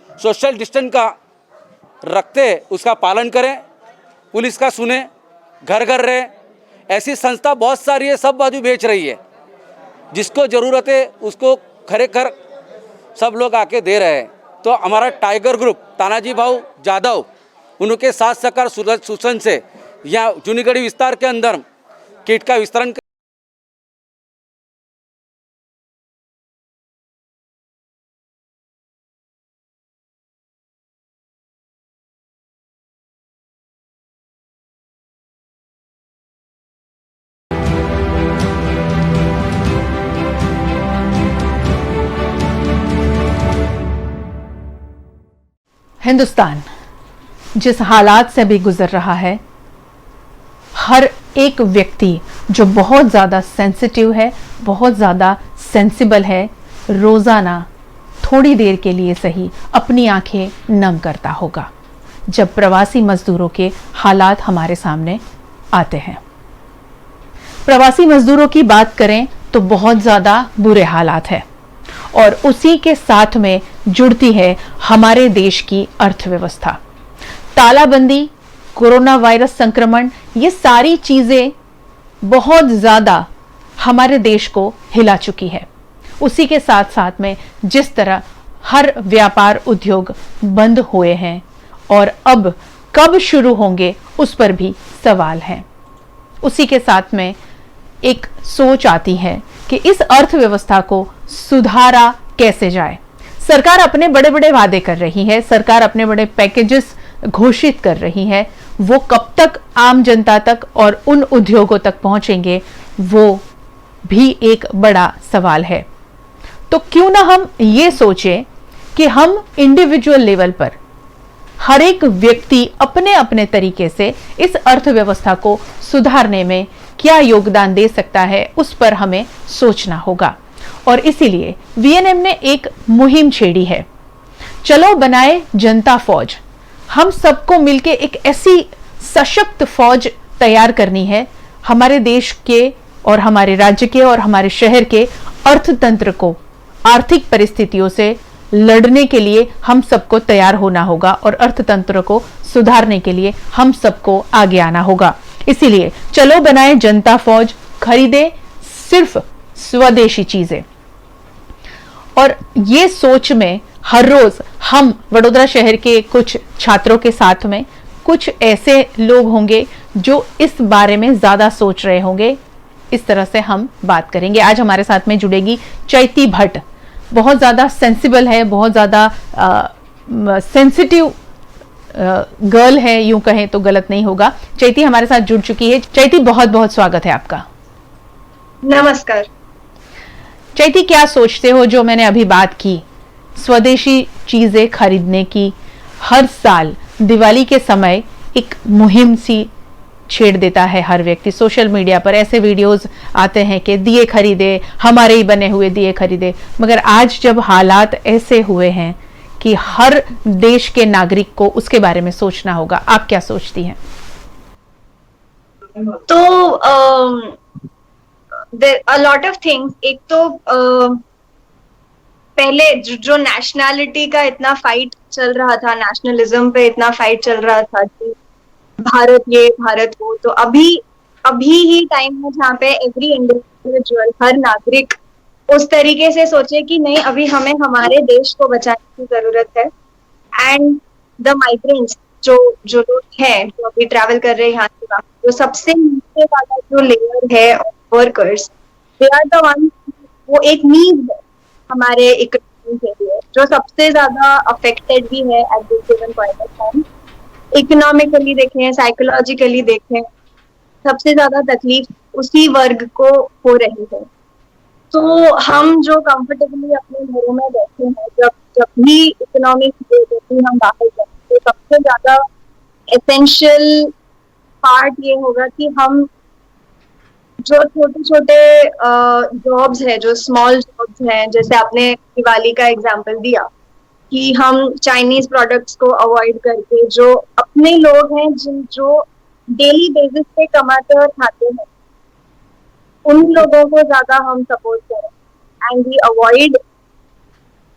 सोशल डिस्टेंस का रखते हैं उसका पालन करें, पुलिस का सुने, घर घर रहे। ऐसी संस्था बहुत सारी है, सब बाजू बेच रही है, जिसको ज़रूरत है उसको खरेखर सब लोग आके दे रहे हैं। तो हमारा टाइगर ग्रुप तानाजी भाऊ जादव उनके साथ सहकार सूचन से यहाँ जूनीगढ़ी विस्तार के अंदर किट का वितरण हिंदुस्तान जिस हालात से भी गुजर रहा है, हर एक व्यक्ति जो बहुत ज़्यादा सेंसिटिव है, बहुत ज़्यादा सेंसिबल है, रोज़ाना थोड़ी देर के लिए सही अपनी आंखें नम करता होगा जब प्रवासी मजदूरों के हालात हमारे सामने आते हैं। प्रवासी मजदूरों की बात करें तो बहुत ज़्यादा बुरे हालात हैं और उसी के साथ में जुड़ती है हमारे देश की अर्थव्यवस्था। तालाबंदी, कोरोना वायरस संक्रमण, ये सारी चीजें बहुत ज्यादा हमारे देश को हिला चुकी है। उसी के साथ साथ में जिस तरह हर व्यापार उद्योग बंद हुए हैं और अब कब शुरू होंगे उस पर भी सवाल है। उसी के साथ में एक सोच आती है कि इस अर्थव्यवस्था को सुधारा कैसे जाए। सरकार अपने बड़े बड़े वादे कर रही है, सरकार अपने बड़े पैकेजेस घोषित कर रही है, वो कब तक आम जनता तक और उन उद्योगों तक पहुंचेंगे वो भी एक बड़ा सवाल है। तो क्यों ना हम ये सोचें कि हम इंडिविजुअल लेवल पर हर एक व्यक्ति अपने अपने तरीके से इस अर्थव्यवस्था को सुधारने में क्या योगदान दे सकता है, उस पर हमें सोचना होगा। और इसीलिए वीएनएम ने एक मुहिम छेड़ी है, चलो बनाए जनता फौज। हम सबको मिलकर एक ऐसी सशक्त फौज तैयार करनी है, हमारे देश के और हमारे राज्य के और हमारे शहर के अर्थतंत्र को आर्थिक परिस्थितियों से लड़ने के लिए हम सबको तैयार होना होगा और अर्थतंत्र को सुधारने के लिए हम सबको आगे आना होगा। इसीलिए चलो बनाए जनता फौज, खरीदे सिर्फ स्वदेशी चीजें। और ये सोच में हर रोज हम वडोदरा शहर के कुछ छात्रों के साथ में कुछ ऐसे लोग होंगे जो इस बारे में ज्यादा सोच रहे होंगे। इस तरह से हम बात करेंगे। आज हमारे साथ में जुड़ेगी चैती भट्ट, बहुत ज्यादा सेंसिबल है, बहुत ज्यादा सेंसिटिव गर्ल है, यूं कहें तो गलत नहीं होगा। चैती हमारे साथ जुड़ चुकी है। चैती, बहुत बहुत स्वागत है आपका। नमस्कार। चैती, क्या सोचते हो जो मैंने अभी बात की, स्वदेशी चीजें खरीदने की? हर साल दिवाली के समय एक मुहिम सी छेड़ देता है हर व्यक्ति। सोशल मीडिया पर ऐसे वीडियोस आते हैं कि दिए खरीदे, हमारे ही बने हुए दिए खरीदे। मगर आज जब हालात ऐसे हुए हैं कि हर देश के नागरिक को उसके बारे में सोचना होगा, आप क्या सोचती हैं? तो a lot of things। एक तो पहले जो नेशनैलिटी का इतना फाइट चल रहा था, नेशनलिज्म पे इतना फाइट चल रहा था कि भारत ये भारत वो, तो अभी ही टाइम है जहाँ पे एवरी इंडिविजुअल, हर नागरिक उस तरीके से सोचे कि नहीं, अभी हमें हमारे देश को बचाने की जरूरत है। एंड द माइग्रेंट्स जो लोग हैं जो अभी ट्रैवल कर रहे हैं यहाँ से वहाँ, जो सबसे नीचे वाला जो लेयर है workers, they are the one, वो एक नीड है हमारे इकोनॉमी के लिए, जो सबसे ज्यादा अफेक्टेड भी है eight this given point of time. Economically देखें, साइकोलॉजिकली देखें, सबसे ज्यादा तकलीफ उसी वर्ग को हो रही है। तो हम जो कंफर्टेबली अपने घरों में बैठे हैं, जब भी इकोनॉमिक जब भी हम बाहर जाएंगे, तो सबसे ज्यादा एसेंशियल पार्ट ये होगा कि हम जो छोटे छोटे जॉब्स हैं, जो स्मॉल जॉब्स हैं, जैसे आपने दिवाली का एग्जांपल दिया कि हम चाइनीज प्रोडक्ट्स को अवॉइड करके जो अपने लोग हैं जो डेली बेसिस पे कमाते और खाते हैं, उन लोगों को ज्यादा हम सपोर्ट करें and we avoid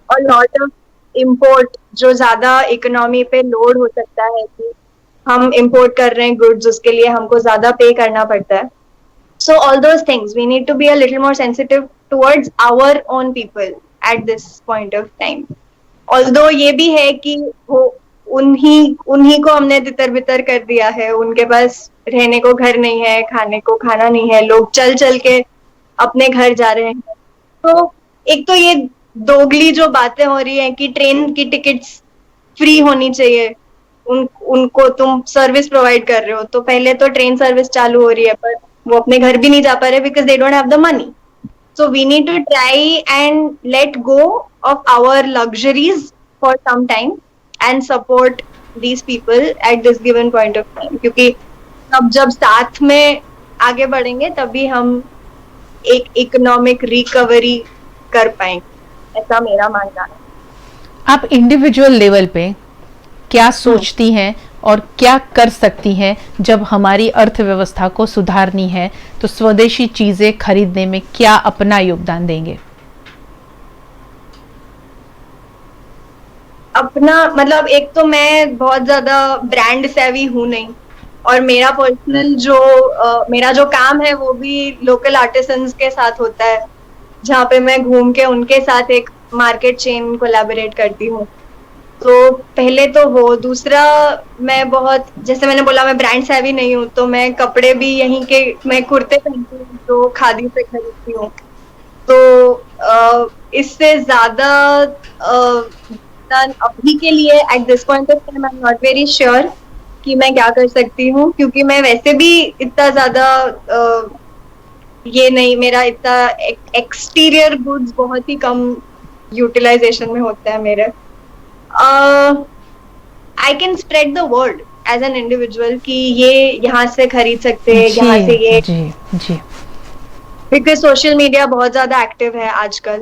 a lot of import जो ज्यादा इकोनॉमी पे लोड हो सकता है कि हम इम्पोर्ट कर रहे हैं गुड्स, उसके लिए हमको ज्यादा पे करना पड़ता है। So all those things, we need to be a little more sensitive towards our own people at this point of time. Although ये भी है कि वो उन्हीं को हमने तितर बितर कर दिया है, उनके पास रहने को घर नहीं है, खाने को खाना नहीं है, लोग चल चल के अपने घर जा रहे हैं। तो एक तो ये दोगली जो बातें हो रही हैं कि ट्रेन की टिकट्स फ्री होनी चाहिए, उनको तुम सर्विस प्रोवाइड कर रहे हो, तो पहले तो ट्रेन सर्विस चालू हो रही है पर वो अपने घर भी नहीं जा पा रहे because they don't have the money. So we need to try and let go of our luxuries for some time and support these people at this given point of time, क्योंकि अब जब साथ में आगे बढ़ेंगे तभी हम एक इकोनॉमिक रिकवरी कर पाएंगे, ऐसा मेरा मानना है। आप इंडिविजुअल लेवल पे क्या सोचती हैं और क्या कर सकती हैं जब हमारी अर्थव्यवस्था को सुधारनी है, तो स्वदेशी चीजें खरीदने में क्या अपना योगदान देंगे? अपना मतलब एक तो मैं बहुत ज्यादा ब्रांड सेवी हूँ नहीं, और मेरा पर्सनल मेरा जो काम है वो भी लोकल आर्टिसंस के साथ होता है, जहाँ पे मैं घूम के उनके साथ एक मार्केट चेन कोलैबोरेट करती हूँ। तो पहले तो वो, दूसरा मैं बहुत, जैसे मैंने बोला मैं ब्रांड सेवी नहीं हूँ, तो मैं कपड़े भी यहीं के, मैं कुर्ते पहनती हूँ जो खादी से खरीदती हूँ। तो इससे ज्यादा अभी के लिए eight this point of time I am not very sure कि मैं क्या कर सकती हूँ, क्योंकि मैं वैसे भी इतना ज्यादा ये नहीं, मेरा इतना एक्सटीरियर गुड्स बहुत ही कम यूटिलाइजेशन में होता है मेरे। I can spread the word as an individual कि ये यहाँ से खरीद सकते हैं, यहाँ से ये जी because social media बहुत ज्यादा एक्टिव है आजकल,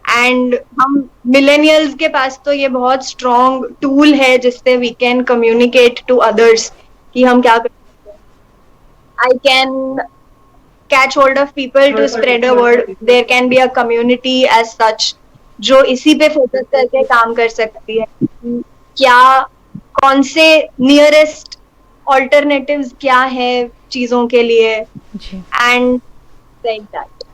एंड हम मिलेनियल्स के पास तो ये बहुत स्ट्रॉन्ग टूल है जिससे we can communicate to others कि हम क्या कर सकते हैं। I can catch hold of people to spread a word, there can be a community as such जो इसी पे फोकस करके काम कर सकती है, क्या कौन से नियरेस्ट ऑल्टरनेटिव्स क्या है चीजों के लिए, एंड लाइक दैट।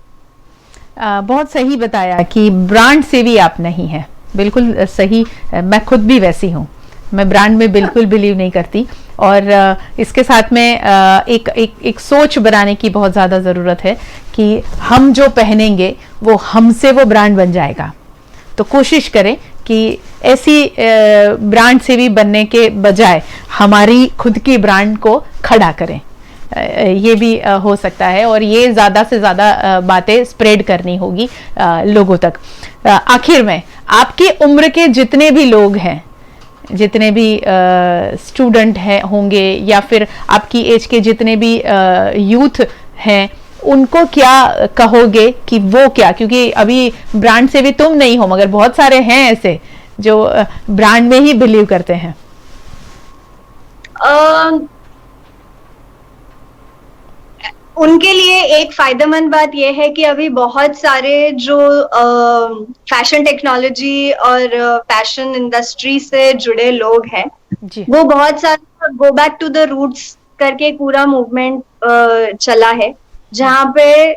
बहुत सही बताया कि ब्रांड से भी आप नहीं है, बिल्कुल सही। मैं खुद भी वैसी हूँ, मैं ब्रांड में बिल्कुल बिलीव नहीं करती, और इसके साथ में एक सोच बनाने की बहुत ज़्यादा ज़रूरत है कि हम जो पहनेंगे वो हमसे वो ब्रांड बन जाएगा। तो कोशिश करें कि ऐसी ब्रांड से भी बनने के बजाय हमारी खुद की ब्रांड को खड़ा करें, ये भी हो सकता है, और ये ज़्यादा से ज़्यादा बातें स्प्रेड करनी होगी लोगों तक। आखिर में आपकी उम्र के जितने भी लोग हैं, जितने भी स्टूडेंट हैं होंगे, या फिर आपकी एज के जितने भी यूथ हैं, उनको क्या कहोगे कि वो क्या, क्योंकि अभी ब्रांड से भी तुम नहीं हो मगर बहुत सारे हैं ऐसे जो ब्रांड में ही बिलीव करते हैं? उनके लिए एक फायदेमंद बात यह है कि अभी बहुत सारे जो फैशन टेक्नोलॉजी और फैशन इंडस्ट्री से जुड़े लोग हैं, वो बहुत सारा go back to the roots करके पूरा मूवमेंट चला है, जहाँ पे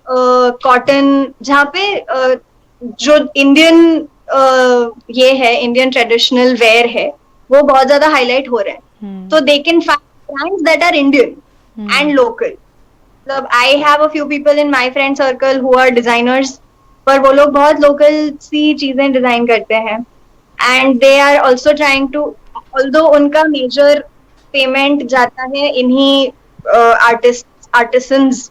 कॉटन, जहाँ पे जो इंडियन ये है, इंडियन ट्रेडिशनल वेयर है, वो बहुत ज्यादा हाईलाइट हो रहे हैं। तो they can find brands that are Indian and local. मतलब I have a few people in my friend circle who are designers, पर वो लोग बहुत लोकल सी चीजें डिजाइन करते हैं, and they are also trying to although उनका मेजर पेमेंट जाता है इन्हीं आर्टिसंस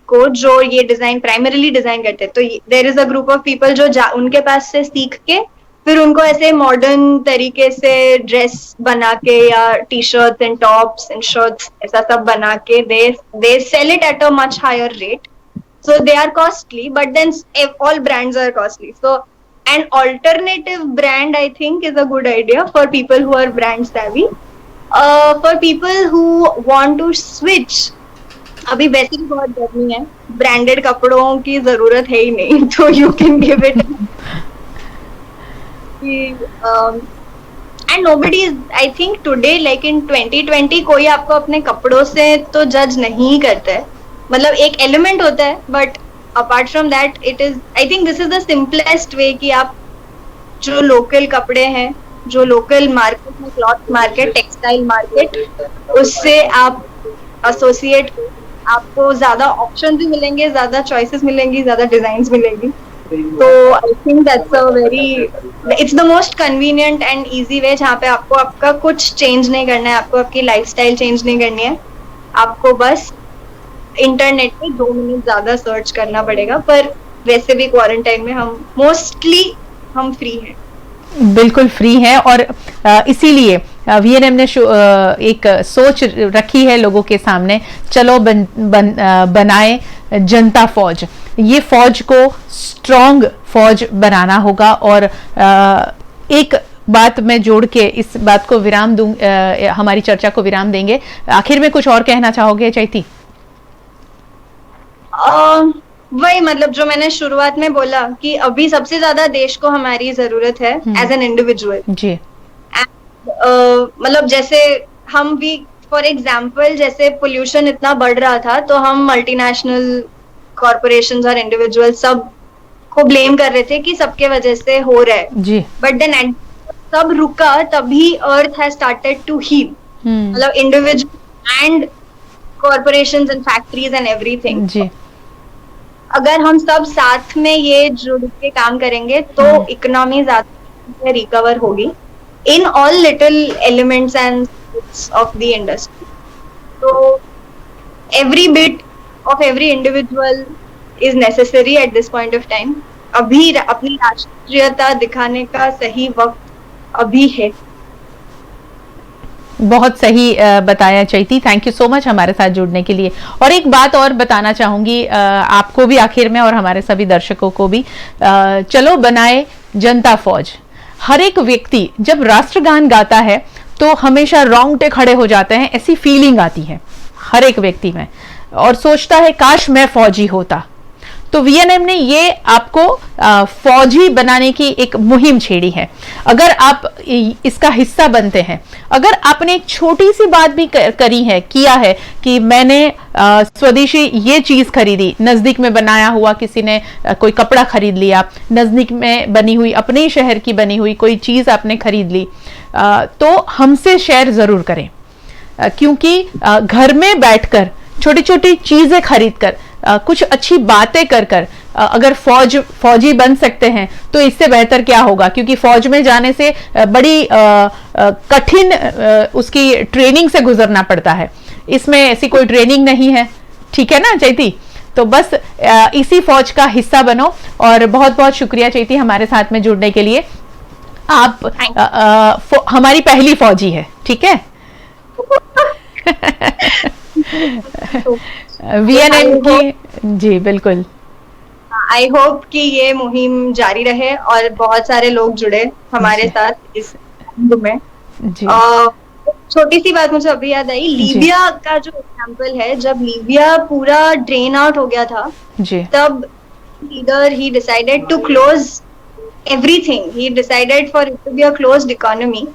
को जो ये डिजाइन प्राइमरीली डिजाइन करते हैं, तो there is a group of people जो उनके पास से सीख के फिर उनको ऐसे मॉडर्न तरीके से ड्रेस बना के या T shirts and tops and shirts ऐसा सब बना के they sell it at a much higher rate. So they are costly, but then all brands are costly. So an alternative brand, I think, is a good idea for people who are brand savvy. For people who want to switch, अभी वैसे भी बहुत गर्मी है, branded कपड़ों की जरूरत है ही नहीं, तो you can give it. And nobody is, I think today, like in 2020, कोई आपको अपने कपड़ों से तो जज नहीं करता है. मतलब एक एलिमेंट होता है, but apart from that it is, I think this is the simplest way कि आप जो लोकल कपड़े हैं, जो लोकल मार्केट में, क्लॉथ मार्केट, टेक्सटाइल मार्केट, उससे आप एसोसिएट, आपको ज्यादा ऑप्शन भी मिलेंगे, ज्यादा चॉइसेस मिलेंगी, ज्यादा डिजाइन्स मिलेंगी. तो I think that's a very, it's the most convenient and easy way जहाँ पे आपको आपका कुछ चेंज नहीं करना है, आपको आपकी लाइफस्टाइल चेंज नहीं करनी है, आपको बस इंटरनेट पे 2 मिनट ज्यादा सर्च करना पड़ेगा. पर वैसे भी क्वारंटाइन में हम मोस्टली हम फ्री हैं, बिल्कुल फ्री है. और इसीलिए वीएनएम ने एक सोच रखी है लोगों के सामने, चलो बनाए जनता फौज. ये फौज को स्ट्रॉन्ग फौज बनाना होगा. और एक बात मैं जोड़ के इस बात को विराम दूं, हमारी चर्चा को विराम देंगे. आखिर में कुछ और कहना चाहोगे चैती? वही, मतलब जो मैंने शुरुआत में बोला कि अभी सबसे ज्यादा देश को हमारी जरूरत है एज एन इंडिविजुअल जी. मतलब जैसे हम भी, फॉर एग्जाम्पल, जैसे पोल्यूशन इतना बढ़ रहा था तो हम मल्टीनेशनल कॉर्पोरेशंस और इंडिविजुअल सब को ब्लेम कर रहे थे कि सबके वजह से हो रहा है जी. बट देन सब रुका, तभी earth has started to heal. मतलब individual and corporations and factories and everything जी. अगर हम सब साथ में ये जुड़ के काम करेंगे तो इकोनॉमी ज्यादा रिकवर होगी in all little elements and of the industry. तो every bit of every individual is necessary at this point of time. अभी अपनी राष्ट्रीयता दिखाने का सही वक्त अभी है. बहुत सही बताया चैती, थैंक यू सो मच हमारे साथ जुड़ने के लिए. और एक बात और बताना चाहूंगी आपको भी आखिर में, और हमारे सभी दर्शकों को भी. चलो बनाए जनता फौज. हर एक व्यक्ति जब राष्ट्रगान गाता है तो हमेशा रोंगटे खड़े हो जाते हैं, ऐसी फीलिंग आती है हर एक व्यक्ति में, और सोचता है काश मैं फौजी होता. तो वीएनएम ने ये आपको फौजी बनाने की एक मुहिम छेड़ी है. अगर आप इसका हिस्सा बनते हैं, अगर आपने एक छोटी सी बात भी करी है, किया है कि मैंने स्वदेशी ये चीज खरीदी, नजदीक में बनाया हुआ किसी ने कोई कपड़ा खरीद लिया, नजदीक में बनी हुई अपने शहर की बनी हुई कोई चीज आपने खरीद ली, तो हमसे शेयर जरूर करें. क्योंकि घर में बैठकर छोटी छोटी चीजें खरीदकर, कुछ अच्छी बातें कर अगर फौजी बन सकते हैं तो इससे बेहतर क्या होगा. क्योंकि फौज में जाने से बड़ी कठिन उसकी ट्रेनिंग से गुजरना पड़ता है. इसमें ऐसी कोई ट्रेनिंग नहीं है, ठीक है ना चैती? तो बस इसी फौज का हिस्सा बनो. और बहुत बहुत शुक्रिया चैती हमारे साथ में जुड़ने के लिए. आप हमारी पहली फौजी है, ठीक है? वीएनएम की जी बिल्कुल. आई होप कि ये मुहिम जारी रहे और बहुत सारे लोग जुड़े हमारे साथ इस में. छोटी सी बात मुझे अभी याद आई, लीबिया का जो एग्जांपल है, जब लीबिया पूरा ड्रेन आउट हो गया था जी, तब leader he decided to close everything. He decided for it to be a closed economy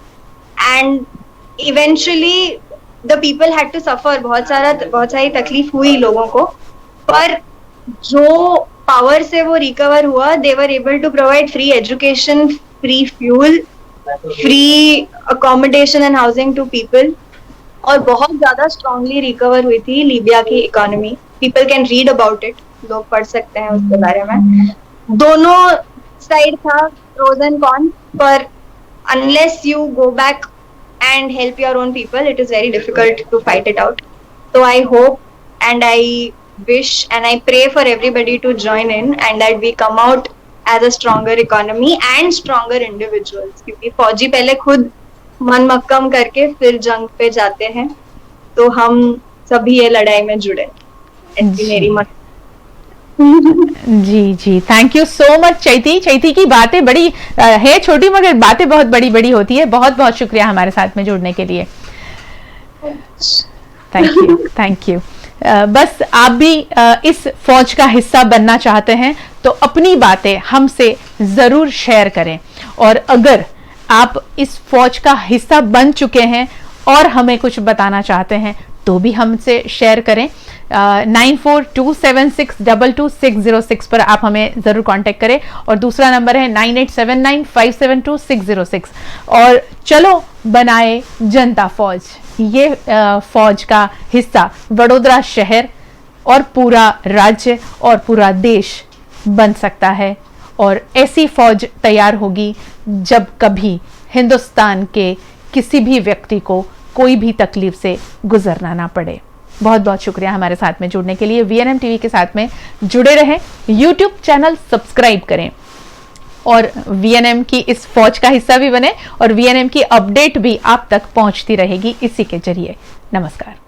and eventually the people had to suffer. बहुत सारी तकलीफ हुई लोगों को, पर जो पावर से वो रिकवर हुआ, they were able to provide free education, free fuel, free accommodation and housing to people. और बहुत ज्यादा स्ट्रांगली रिकवर हुई थी लीबिया की economy. People can read about it, लोग पढ़ सकते हैं उसके बारे में. दोनों साइड था, प्रोज एंड कॉन्स, पर unless you go back and help your own people, it is very difficult to fight it out. So I hope and I wish and I pray for everybody to join in and that we come out as a stronger economy and stronger individuals. क्योंकि फौजी पहले खुद मन मक्कम करके फिर जंग पे जाते हैं, तो हम सभी ये लड़ाई में जुड़े, ऐसी मेरी मत। जी जी, थैंक यू सो मच चैती। चैती की बातें बड़ी है छोटी मगर बातें बहुत बड़ी बड़ी होती है। बहुत बहुत शुक्रिया हमारे साथ में जुड़ने के लिए। Thank you, thank you. बस आप भी इस फौज का हिस्सा बनना चाहते हैं तो अपनी बातें हमसे जरूर शेयर करें, और अगर आप इस फौज का हिस्सा बन चुके हैं और हमें कुछ बताना चाहते हैं तो भी हमसे शेयर करें। 9427622606 पर आप हमें जरूर कांटेक्ट करें, और दूसरा नंबर है 9879572606। और चलो बनाए जनता फौज, ये फौज का हिस्सा वडोदरा शहर और पूरा राज्य और पूरा देश बन सकता है, और ऐसी फौज तैयार होगी जब कभी हिंदुस्तान के किसी भी व्यक्ति को कोई भी तकलीफ से गुजरना ना पड़े। बहुत बहुत शुक्रिया हमारे साथ में जुड़ने के लिए। VNM टीवी के साथ में जुड़े रहें, YouTube चैनल सब्सक्राइब करें और VNM की इस फौज का हिस्सा भी बने, और VNM की अपडेट भी आप तक पहुंचती रहेगी इसी के जरिए। नमस्कार।